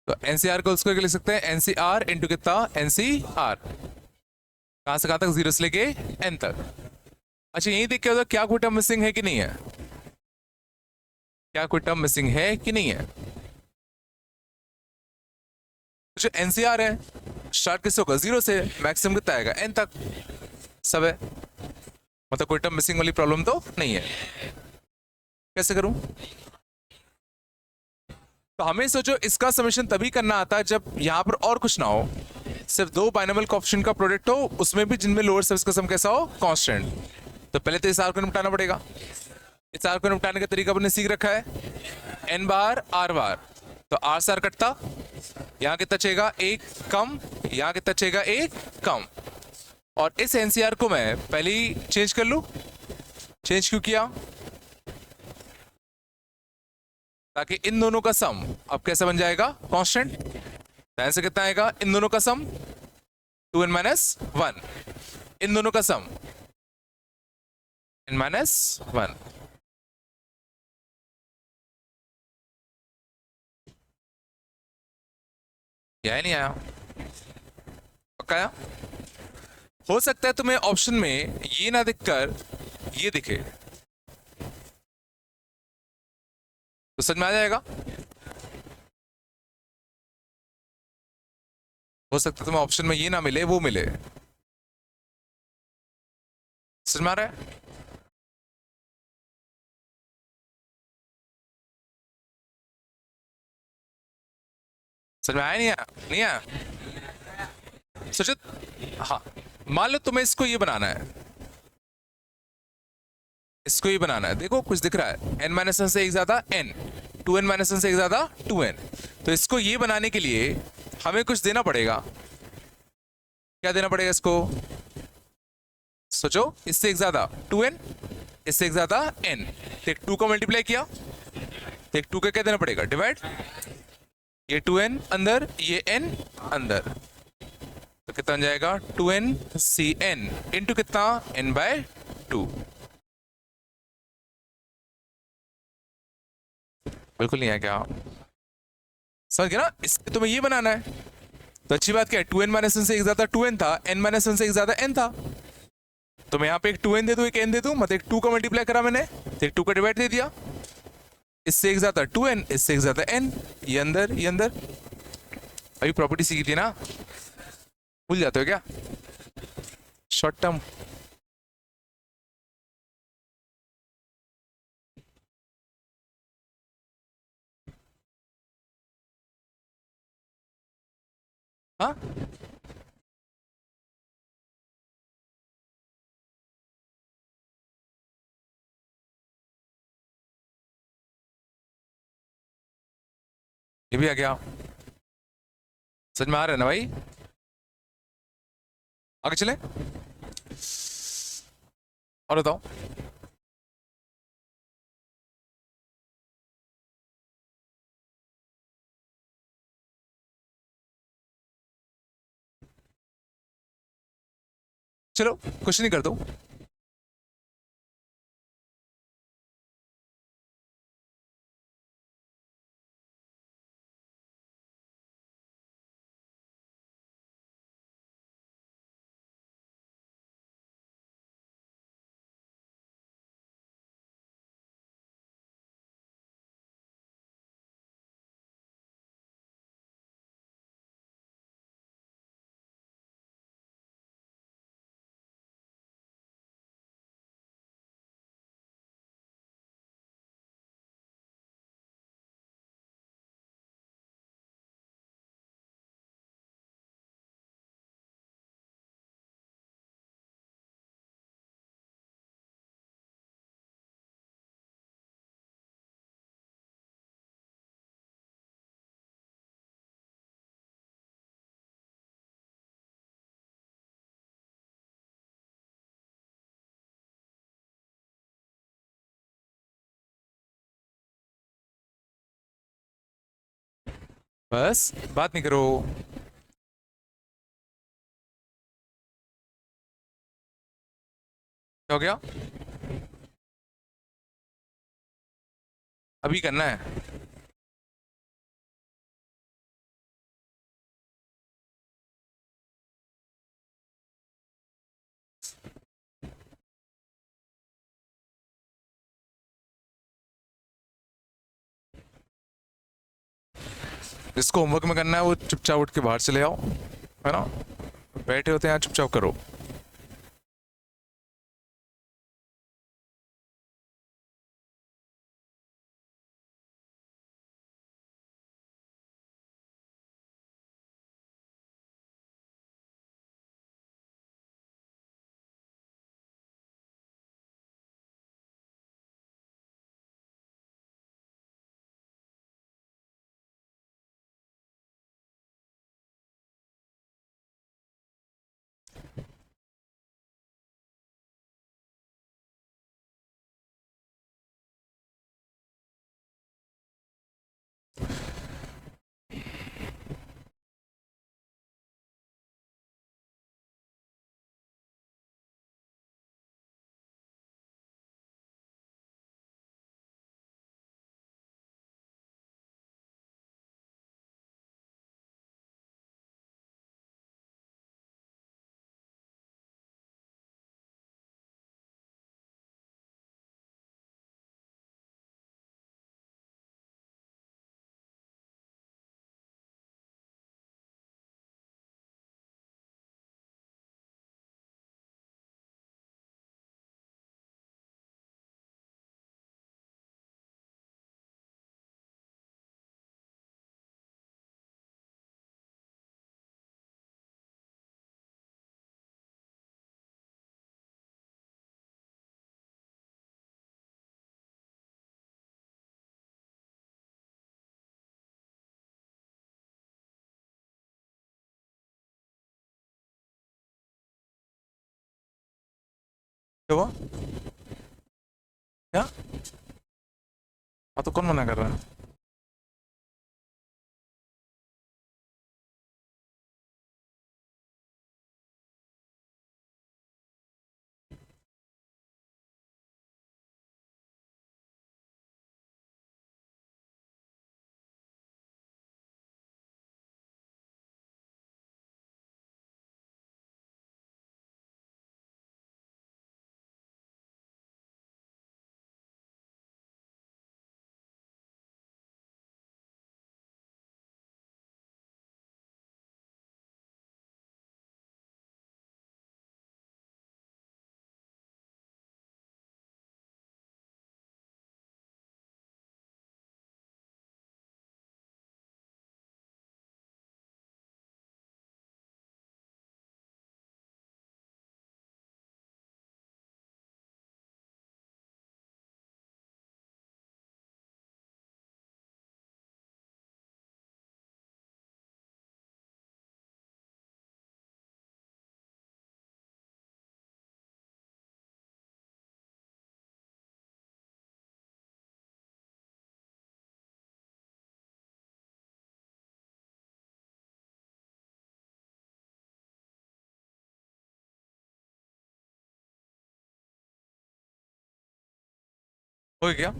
तो एनसीआर को होल स्क्वायर लिख सकते हैं एनसीआर इंटू कितना, एनसीआर। कहां से कहां तक? 0 से लेके एन तक। अच्छा यही देख के होता क्या कोई टर्म मिसिंग है कि नहीं है? क्या कोई टर्म मिसिंग है कि नहीं है? जो एनसीआर है स्टार्ट किससे होगा? 0 से, मैक्सिमम कितना आएगा? एन तक। सब है, मतलब कोई टर्म मिसिंग वाली प्रॉब्लम तो नहीं है। कैसे करूं? तो हमें सोचो इसका समेशन तभी करना आता है जब यहां पर और कुछ ना हो, सिर्फ दो बाइनोमियल कोएफिशिएंट का प्रोडक्ट हो, उसमें भी जिनमें लोअर सर्विस का सम कैसा हो? कांस्टेंट। तो पहले तो इस आर को निपटाना पड़ेगा। इस आर को निपटाने का तरीका अपने सीख रखा है, एन बार आर बार। तो आर से आर कटता, यहां कितना चाहिएगा? एक कम, यहां कितना चाहिएगा? एक कम। और इस एनसीआर को मैं पहले ही चेंज कर लूं। चेंज क्यों किया? ताकि इन दोनों का सम अब कैसा बन जाएगा? कांस्टेंट। आंसर कितना आएगा? इन दोनों का सम 2n माइनस 1। इन दोनों का सम n माइनस 1। आया नहीं आया? पक्का आया? हो सकता है तुम्हें ऑप्शन में ये ना दिखकर ये दिखे, तो समझ में आ जाएगा। हो सकता है तुम्हें ऑप्शन में ये ना मिले, वो मिले। समझ में आ रहा है? समझ में आया? नहीं आया? नहीं आया? सोचो, हाँ मान लो तुम्हें इसको ये बनाना है, इसको ये बनाना है। देखो कुछ दिख रहा है, n माइनस वन से एक ज्यादा n, 2n माइनस वन से एक ज्यादा 2n। तो इसको ये बनाने के लिए हमें कुछ देना पड़ेगा। क्या देना पड़ेगा इसको? सोचो, इससे एक ज्यादा 2n, इससे एक ज्यादा n। तो एक 2 को मल्टीप्लाई किया, तो एक 2 का क्या देना पड़ेगा? डिवाइड। ये 2n अंदर, ये n अंदर, तो कितना बन जाएगा? 2n cn इंटू कितना? n by 2। बिल्कुल नहीं है क्या? समझ गया ना? इसके तुम्हें ये बनाना है। तो अच्छी बात क्या है, 2n माइनस वन से एक ज्यादा 2n था, n माइनस वन से एक ज्यादा n था। तो मैं यहाँ पे एक 2n दे दूं, एक n दे दूं, मतलब एक 2 का मल्टीप्लाई करा मैंने, तो एक 2 का डिवाइड दे दिया। इससे एक ज्यादा 2n, इससे एक ज्यादा n, ये अंदर, ये अंदर। अभी प्रॉपर्टी सीखी थी ना, भूल जाते हो क्या? Short term. हाँ ये भी आ गया। समझ में आ रहा है ना भाई? आगे चले और बताओ। चलो क्वेश्चन ही कर दो। बस बात नहीं करो। क्या हो गया? अभी करना है? जिसको होमवर्क में करना है वो चुपचाप उठ के बाहर चले आओ, है ना? बैठे होते हैं, चुपचाप करो। क्या हुआ? क्या? हाँ, तो कौन मना कर रहा है? हो गया?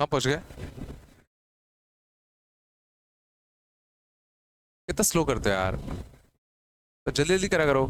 कहाँ पहुंच गए? कितना स्लो करते हो यार, तो जल्दी जल्दी करा करो।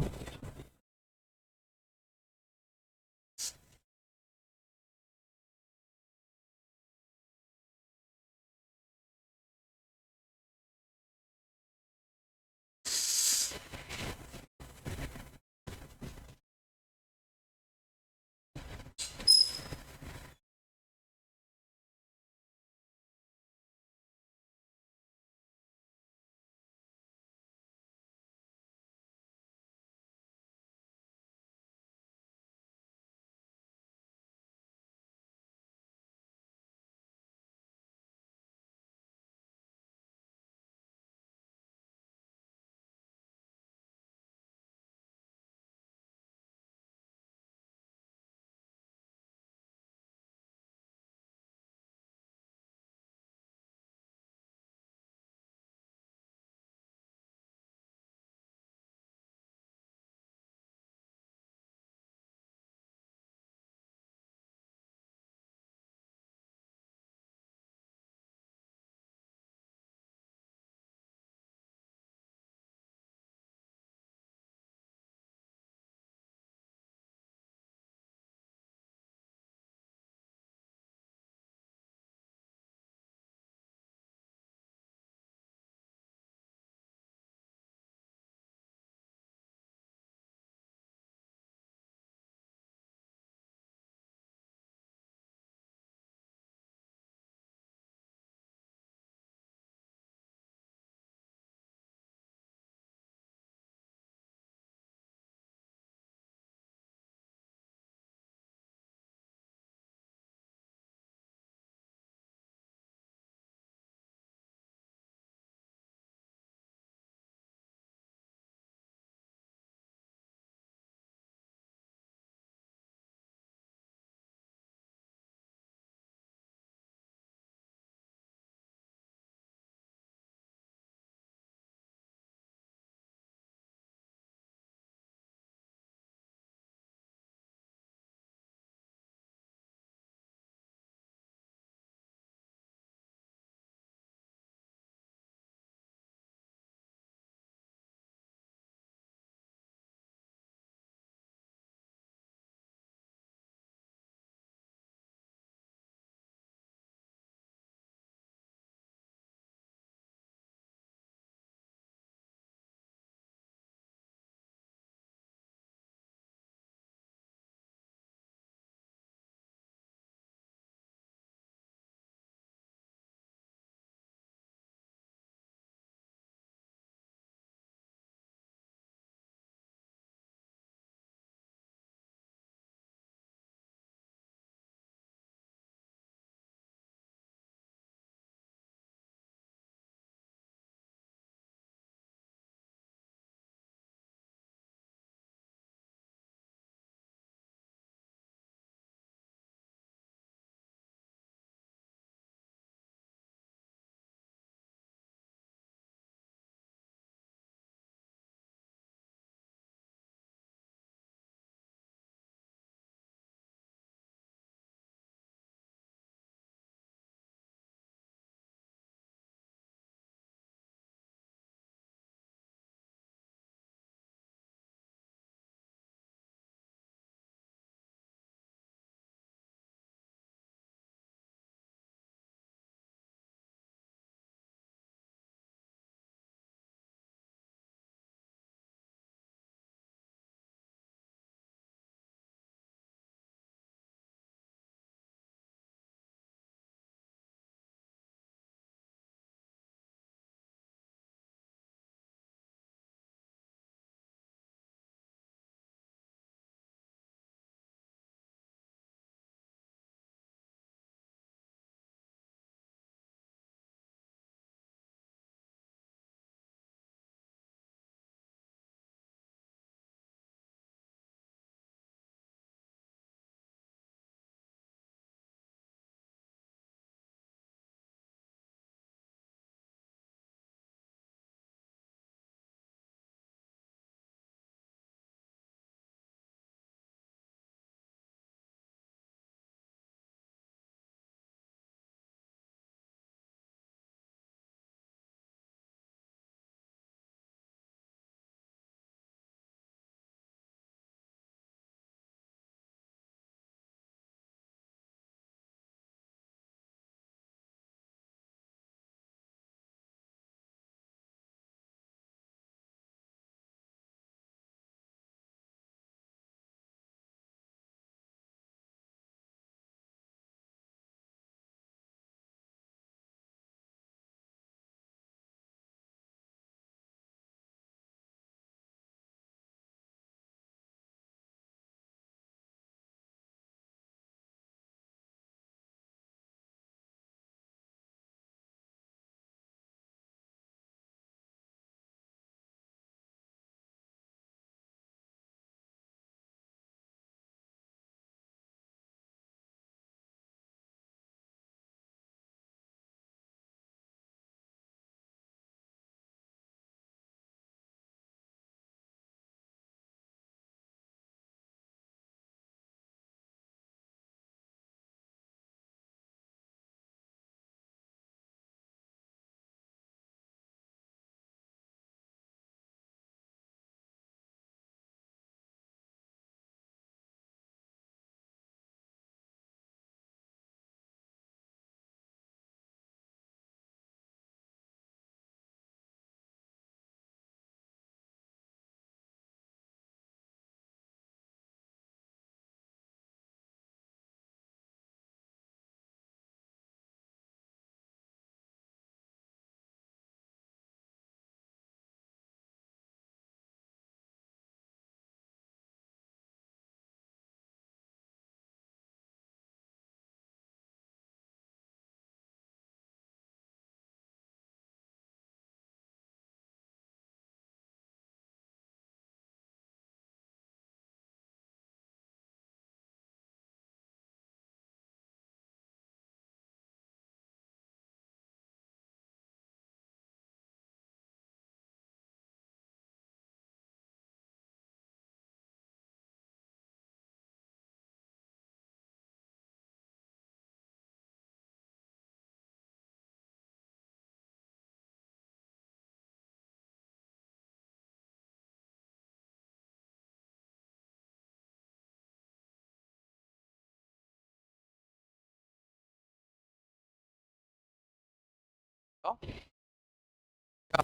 बताओ, क्या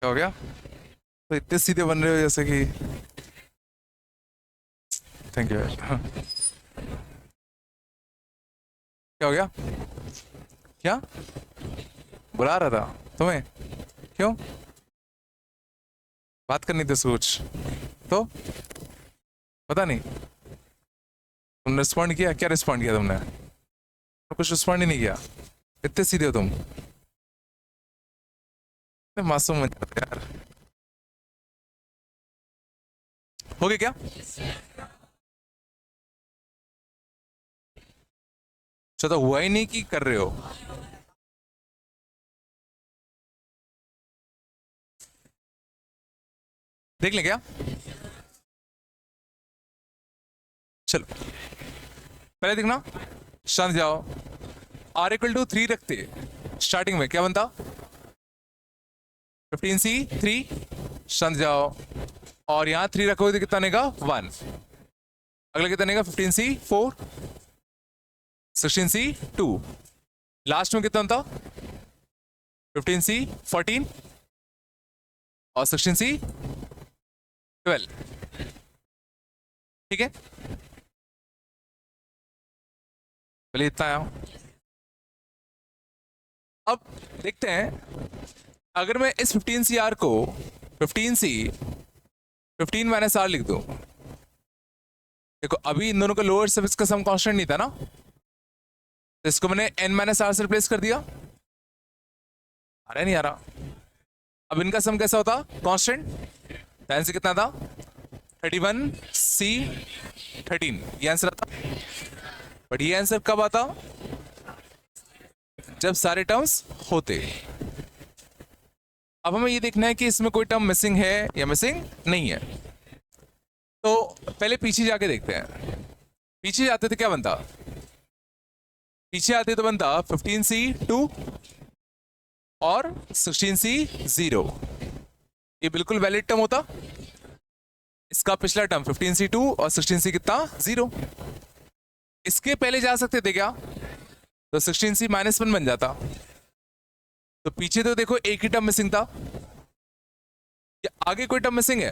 क्या हो गया? तो इतने सीधे बन रहे हो जैसे कि, थैंक यू यार। हाँ, क्या हो गया? क्या बुला रहा था तुम्हें? क्यों? बात करनी थी सोच तो, पता नहीं। तुमने रिस्पॉन्ड किया? क्या रिस्पॉन्ड किया तुमने? कुछ रिस्पॉन्ड ही नहीं किया। इतने सीधे हो तुम, इतने मासूम बन जाते यार। हो गया क्या? अच्छा, तो हुआ ही नहीं कि कर रहे हो? देख ले क्या? चलो पहले देखना, शांत जाओ। आर इक्वल टू 3 रखते स्टार्टिंग में, क्या बनता? 15c3। शांत जाओ। और यहां 3 रखोगे तो कितना बनेगा? 1। अगला कितना बनेगा? 15c4, 16c2। लास्ट में कितना बनता? 15c14 और 16c12। ठीक है, पहले इतना आया। अब देखते हैं, अगर मैं इस 15cr को 15c 15 माइनस आर लिख दूं। देखो अभी इन दोनों का लोअर सर्फेस का सम कांस्टेंट नहीं था ना, तो इसको मैंने n माइनस आर से रिप्लेस कर दिया। आ रहा है नहीं आ रहा? अब इनका सम कैसा होता? कांस्टेंट। tan से कितना था? 31c13, ये आंसर आता। बट ये आंसर कब आता? जब सारे टर्म्स होते। अब हमें ये देखना है कि इसमें कोई टर्म मिसिंग है या मिसिंग नहीं है। तो पहले पीछे जाके देखते हैं। पीछे जाते तो क्या बनता? पीछे आते तो बनता 15c2 और 16c0। ये बिल्कुल वैलिड टर्म होता। इसका पिछला टर्म 15c2 और 16c कितना? 0। इसके पहले जा सकते थे क्या? तो 16c -1 बन जाता। तो पीछे तो देखो एक ही टर्म मिसिंग था, या आगे कोई टर्म मिसिंग है?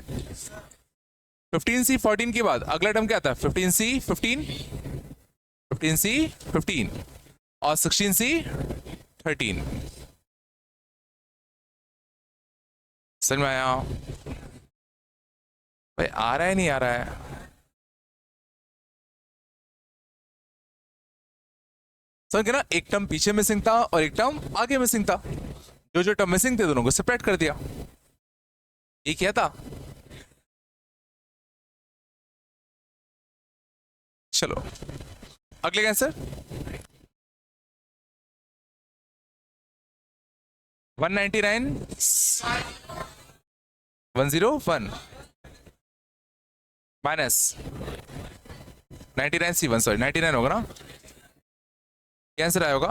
15c14 के बाद अगला टर्म क्या था? 15c15, 15c15 और 16c13। समझ में आया? भाई आ रहा है नहीं आ रहा है? समझ गए ना? एक टर्म पीछे मिसिंग था और एक टर्म आगे मिसिंग था। जो जो टर्म मिसिंग थे दोनों को सेपरेट कर दिया। ये क्या था? चलो अगले आंसर 199 101 माइनस 99c1, सॉरी 99 होगा ना? क्या आंसर आया होगा?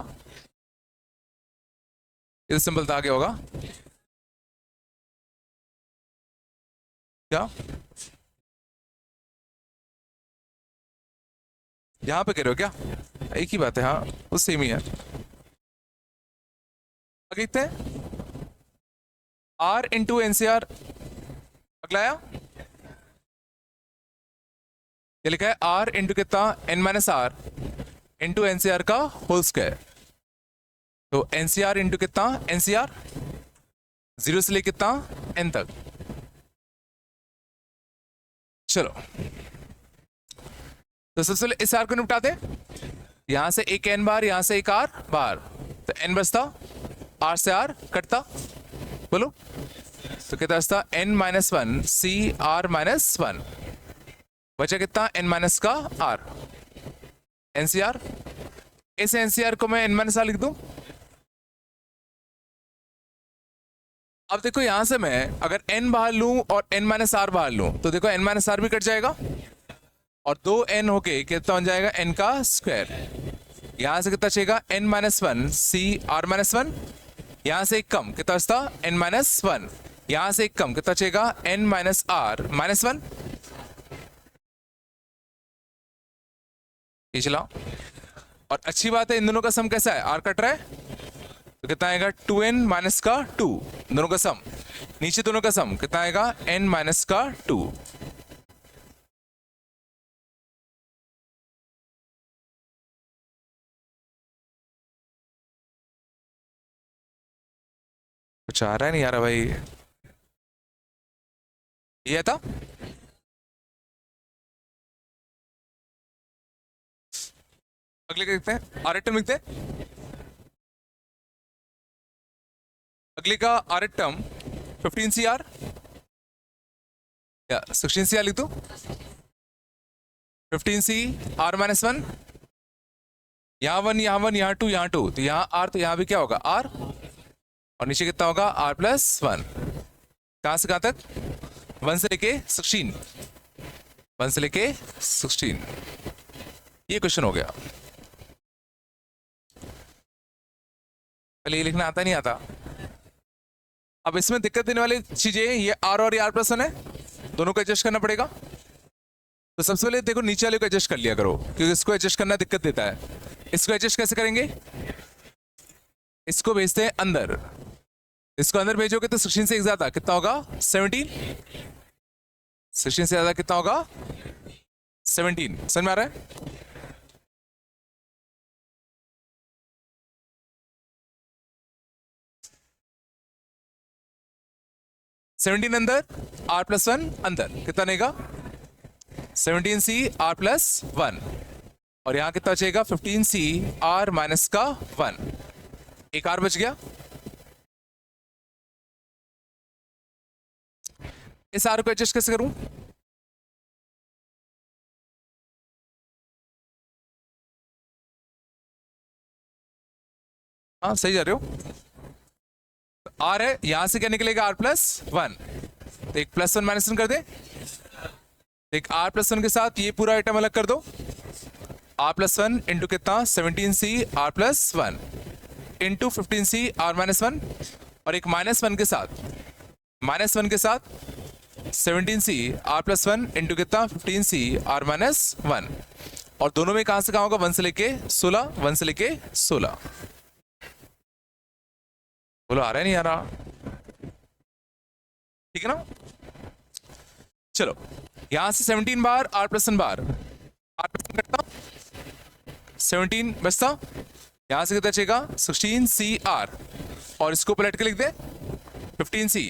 ये सिंपल था, आगे होगा क्या? यहां पे कह रहे हो क्या? एक ही बात है, हाँ वो सेम ही है। आगे देखते हैं, आर इंटू एनसीआर। अगला आया, ये लिखा है आर इंटू कितना? N minus r into NCR का होल स्क्वायर। तो एनसीआर इंटू कितना? एनसीआर 0 से लेकर कितना? एन तक। चलो तो सबसे पहले इस आर को निपटाते। यहां से एक एन बार, यहां से एक आर बार, तो एन बचता, आर से आर कटता। बोलो तो कितना बचता? N minus 1 C r minus 1। बचा कितना? एन माइनस का आर। एनसीआर, इस एनसीआर को मैं एन माइनस आर लिख दूं। अब देखो यहां से मैं अगर n बाहर लूं और n माइनस आर बाहर लूं, तो देखो n माइनस आर भी कट जाएगा और 2n होके कितना बन जाएगा? n का स्क्वायर। यहां से कितना चाहिएगा? n minus 1 C r minus 1। यहां से एक कम कितना बचता? n minus 1। यहां से एक कम कितना चाहिएगा? n minus r minus 1। ये चला। और अच्छी बात है इन दोनों का सम कैसा है? आर कट रहा है तो कितना आएगा 2n माइनस का 2, दोनों का सम, नीचे दोनों का सम कितना आएगा n माइनस का 2। कुछ आ रहा है नहीं, आ रहा भाई, ये था। अगले का देखते हैं, आर टर्म लिखते हैं। अगले का आर टर्म 15 CR या 16 CR लिख दो। 15 C R-1, यहाँ 1 यहाँ 1 यहाँ 2 यहाँ 2, तो यहाँ R, तो यहाँ भी क्या होगा R, और नीचे कितना होगा R+1। कहाँ से कहाँ तक, 1 से लेके 16, 1 से लेके 16। ये क्वेश्चन हो गया। पहले ये लिखना आता नहीं आता। अब इसमें दिक्कत देने वाली चीजें, ये R और ये R+1 है, दोनों को एडजस्ट करना पड़ेगा। तो सबसे पहले देखो नीचे वाले को एडजस्ट कर लिया करो, क्योंकि इसको एडजस्ट करना दिक्कत देता है। इसको एडजस्ट कैसे करेंगे, इसको भेजते हैं अंदर, इसको अंदर भेजोगे तो 16 से एक ज्यादा कितना होगा 17, 16 से ज्यादा कितना होगा 17। समझ में आ रहा है। सेवनटीन अंदर, R+1 अंदर, कितना बनेगा 17C R+1, और यहां कितना बचेगा 15C R-1, एक R बच गया। इस R को एडजस्ट कैसे करूं, हाँ सही जा रहे हो। R है, यहां से क्या निकलेगा R+1, तो एक +1 -1 कर दे, एक R+1 के साथ ये पूरा आइटम अलग कर दो, R+1 इंटू कितना 17C R+1 into 15C R-1, और एक -1 के साथ, -1 के साथ 17C R+1 इंटू कितना 15C R-1, और दोनों में कहां से कहां होगा 1 से लेके 16, 1 से लेके 16। बोलो आ रहा है नहीं आ रहा, ठीक है ना। चलो यहां से 17 बार R+1 बार, R+1 कटता 17 बचता, यहां से कितना बचेगा 16CR, और इसको पलट के लिख दे 15C,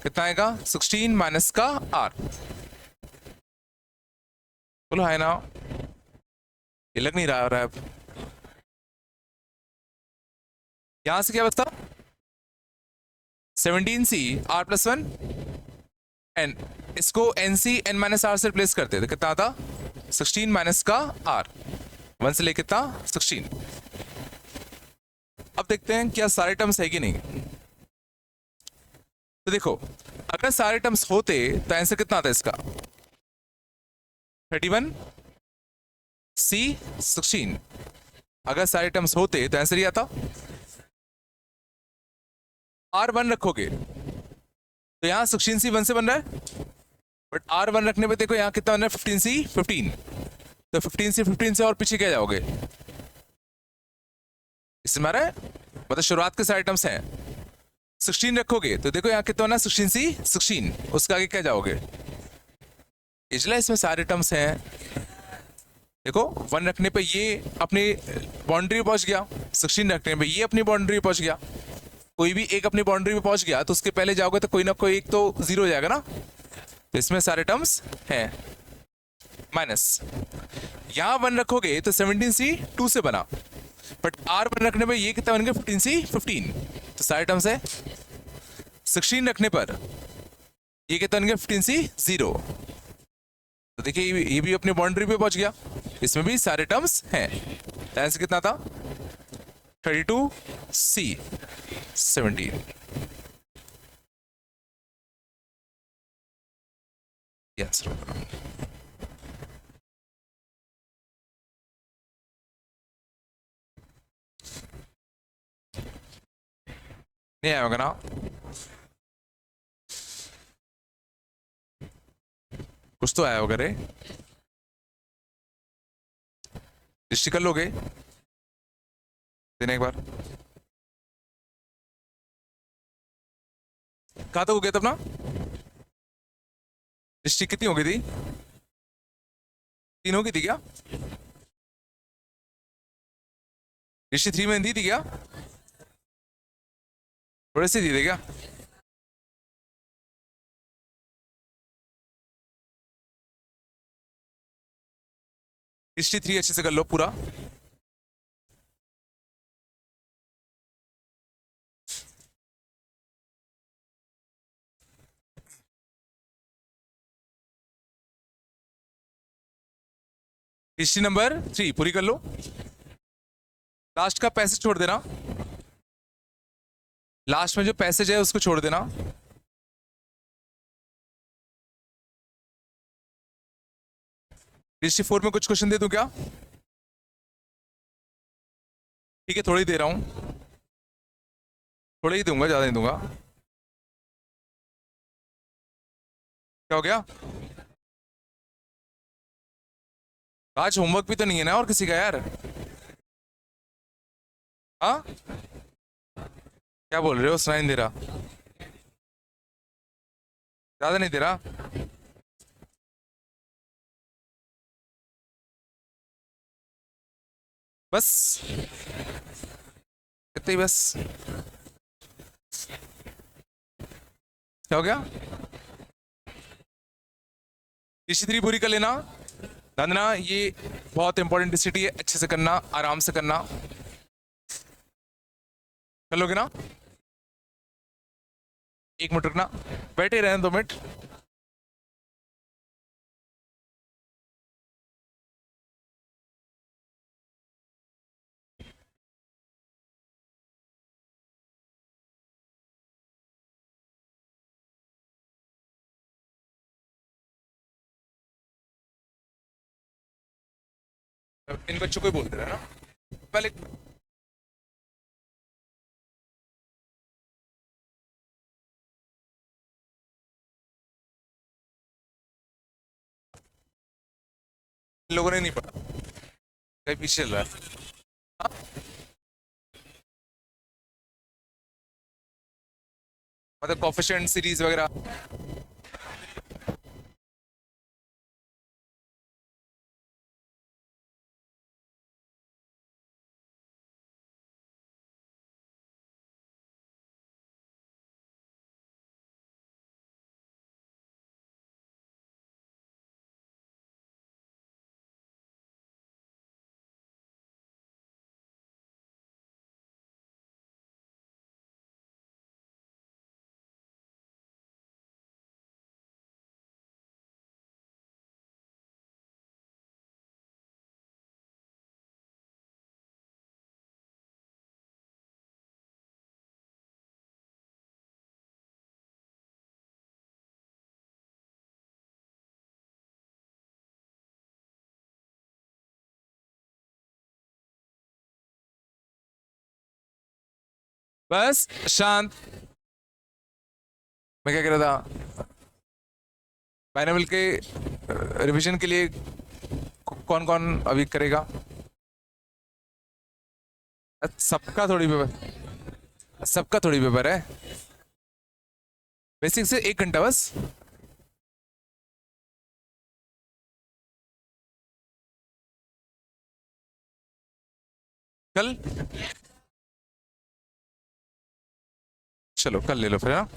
कितना आएगा 16 माइनस का R। बोलो है ना, ये लग नहीं रहा है। अब यहां से क्या बचता 17C R+1, एन इसको NC N-R से रिप्लेस करते तो कितना आता 16 माइनस का R, 1 से लेके कितना 16। अब देखते हैं क्या सारे टर्म्स है कि नहीं। तो देखो अगर सारे टर्म्स होते तो आंसर कितना आता है इसका 31C 16। अगर सारे टर्म्स होते तो आंसर ये आता। R1 रखोगे तो यहां 16C 1 से बन रहा है, बट R1 रखने पे देखो यहां कितना बन रहा है 15C 15, तो 15C 15 से और पीछे क्या जाओगे, इसमें आ रहा है, मतलब शुरुआत के सारे टर्म्स हैं। 16 रखोगे तो देखो यहां कितना बना 16C 16, उसका आगे क्या जाओगे, इसलिए इसमें सारे टर्म्स हैं। देखो 1 रखने पे ये अपनी बाउंड्री पे पहुंच गया, 16 रखने पे ये अपनी बाउंड्री पे पहुंच गया, कोई भी एक अपनी बाउंड्री पे पहुंच गया तो उसके पहले जाओगे तो कोई ना कोई एक तो 0 हो जाएगा ना, तो इसमें सारे टर्म्स हैं। माइनस यहां 1 रखोगे तो 17C 2 से बना, बट R1 रखने पे ये कितना बन गया 15C 15, तो सारे टर्म्स है। 16 रखने पर ये कितना बन गया 15C 0, तो देखिए ये भी अपनी बाउंड्री पे पहुंच गया, इसमें भी सारे टर्म्स हैं। आंसर कितना था 32C 17। आंसर होगा। नहीं आया होगा ना, कुछ तो आया होगा रे, दृष्टि कर लोगे देने एक बार। कहाँ तक हो गया था अपना? हिस्ट्री कितनी हो गई थी? 3 हो गई थी क्या? हिस्ट्री 3 में दी थी क्या? थोड़े से दी थे क्या? हिस्ट्री 3 अच्छे से कर लो पूरा। हिस्ट्री नंबर 3 पूरी कर लो। लास्ट का पैसेज छोड़ देना, लास्ट में जो पैसेज है उसको छोड़ देना। हिस्ट्री 4 में कुछ क्वेश्चन दे दूं क्या? ठीक है, थोड़ा ही दे रहा हूँ, थोड़ा ही दूंगा, ज्यादा नहीं दूंगा। क्या हो गया? आज होमवर्क भी तो नहीं है ना और किसी का यार? हाँ, क्या बोल रहे हो? सुनाई नहीं दे रहा? ज्यादा नहीं दे रहा? बस इतना ही बस? क्या हो गया? हिस्ट्री 3 पूरी कर लेना। ध्यान देना, ये बहुत इंपॉर्टेंट सिटी है, अच्छे से करना, आराम से करना। कर लोगे ना? 1 मिनट रुकना, बैठे रहना 2 मिनट। इन बच्चों को ही बोलते रहे ना पहले। इन लोगों ने नहीं पढ़ा, कहीं पीछे चल रहा है। हाँ? मतलब कोफिशिएंट सीरीज वगैरह। बस शांत। मैं क्या कह रहा था? बाइनोमियल के रिवीजन के लिए कौन कौन अभी करेगा? सबका थोड़ी पेपर, सबका थोड़ी पेपर है। बेसिक से 1 घंटा बस। कल? चलो कल ले लो फिर, हाँ।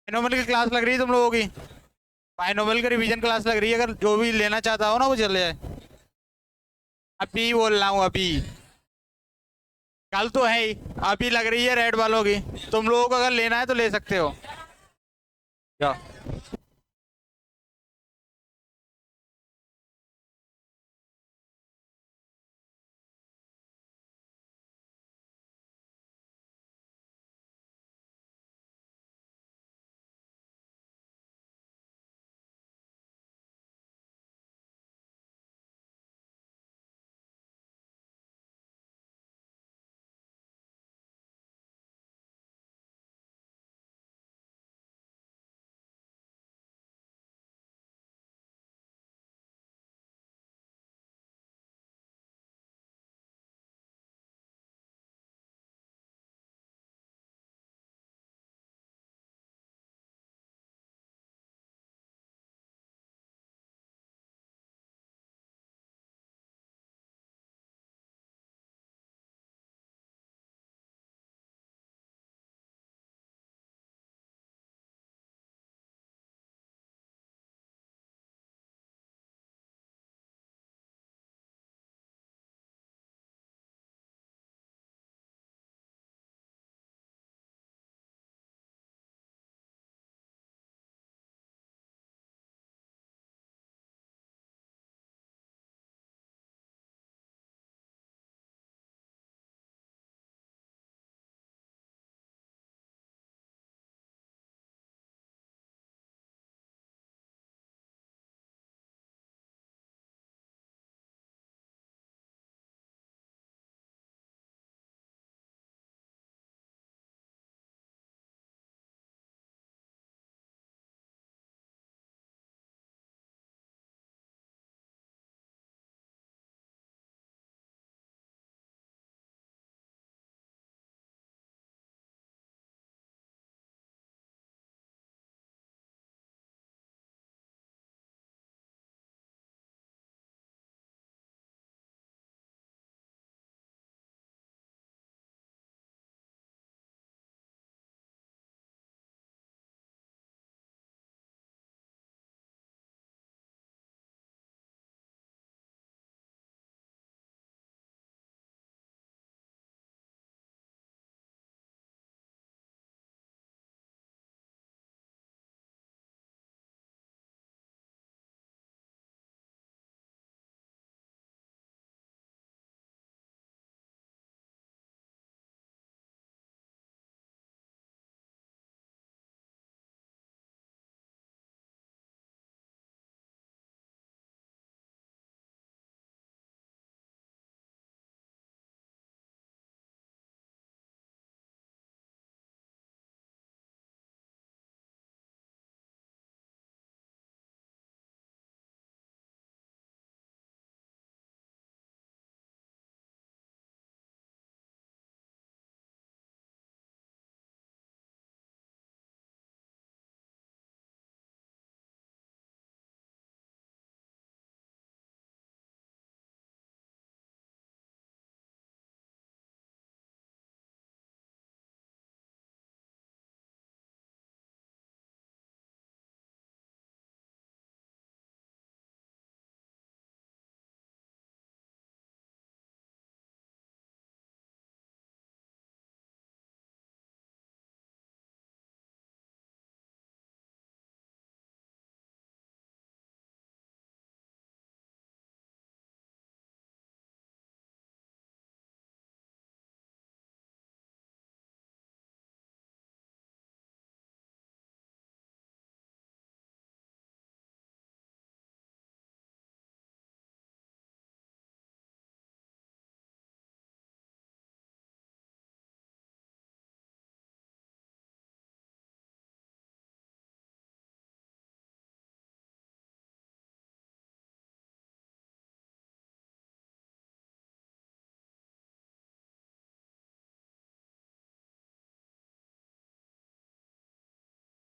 बाइनोमियल की क्लास लग रही है तुम लोगों की, बाइनोमियल की रिवीजन क्लास लग रही है, अगर जो भी लेना चाहता हो ना वो चले जाए। अभी बोल रहा हूँ अभी, कल तो है ही, अभी लग रही है रेड वालों की, तुम लोगों को अगर लेना है तो ले सकते हो। क्या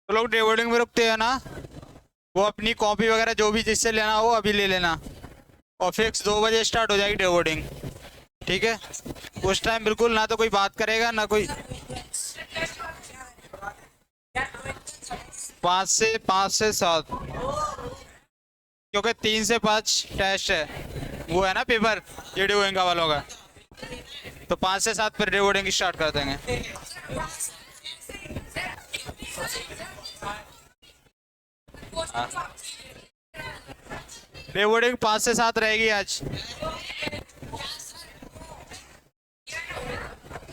तो लोग डे बोर्डिंग में रुकते हैं ना, वो अपनी कॉपी वगैरह जो भी जिससे लेना हो अभी ले लेना, और फिक्स 2 बजे स्टार्ट हो जाएगी डे बोर्डिंग, ठीक है। उस टाइम बिल्कुल ना तो कोई बात करेगा ना कोई। 5 से 7, क्योंकि 3 से 5 टेस्ट है, वो है ना पेपर ये डिवोडिंग वालों का, तो 5 से 7 पर डिवोडिंग स्टार्ट कर देंगे। डिवोडिंग 5 से 7 रहेगी आज।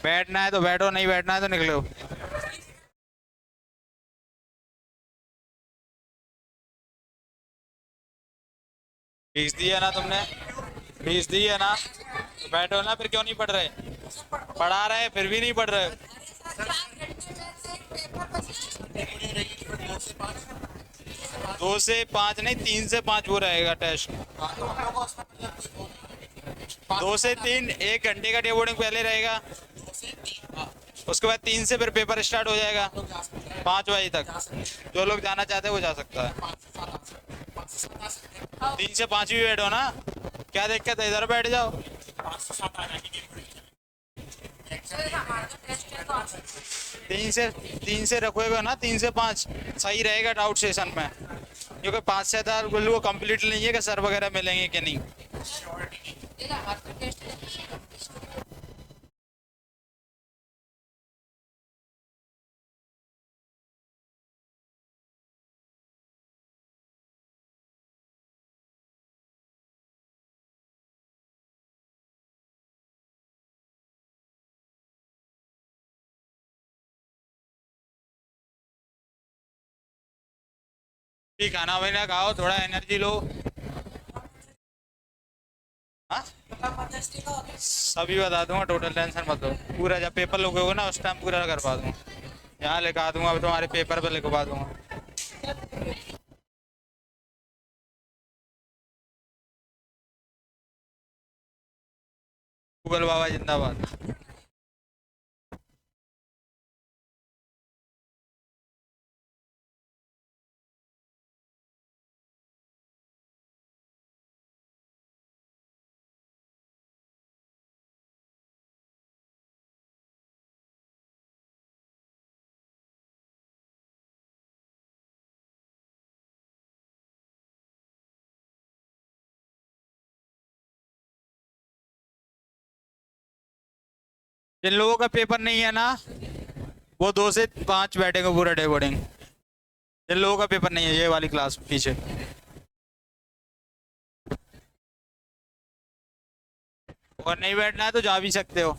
बैठना है तो बैठो, नहीं बैठना है तो निकलो। फीस दी है ना तुमने, फीस दी है ना, तो बैठो ना, फिर क्यों नहीं पढ़ रहे? पढ़ा रहे फिर भी नहीं पढ़ रहे। 2 से 5 नहीं, 3 से 5 वो रहेगा टेस्ट। 2 से 3 1 घंटे का डे बोर्डिंग पहले रहेगा, उसके बाद 3 से फिर पेपर स्टार्ट हो जाएगा 5 बजे तक। जो लोग जाना चाहते हैं वो जा सकता है। 3 से 5 भी बैठो ना, क्या दिक्कत है, इधर बैठ जाओ। 3 से रखोगे ना, 3 से 5 सही रहेगा डाउट सेशन में, क्योंकि 5 से 7 वो कंप्लीट नहीं है कि सर वगैरह मिलेंगे कि नहीं। खाना वाना खाओ, थोड़ा एनर्जी लो। हाँ? सभी बता दूंगा, टोटल टेंशन मत लो। पूरा जब पेपर लिखोगे ना उस टाइम पूरा करवा दूंगा, यहाँ लिखा दूंगा, अब तुम्हारे पेपर पे लिखवा दूंगा। गूगल बाबा जिंदाबाद। जिन लोगों का पेपर नहीं है ना, वो 2 से 5 बैठेंगे पूरा डे बोर्डिंग। जिन लोगों का पेपर नहीं है, ये वाली क्लास पीछे, और नहीं बैठना है तो जा भी सकते हो।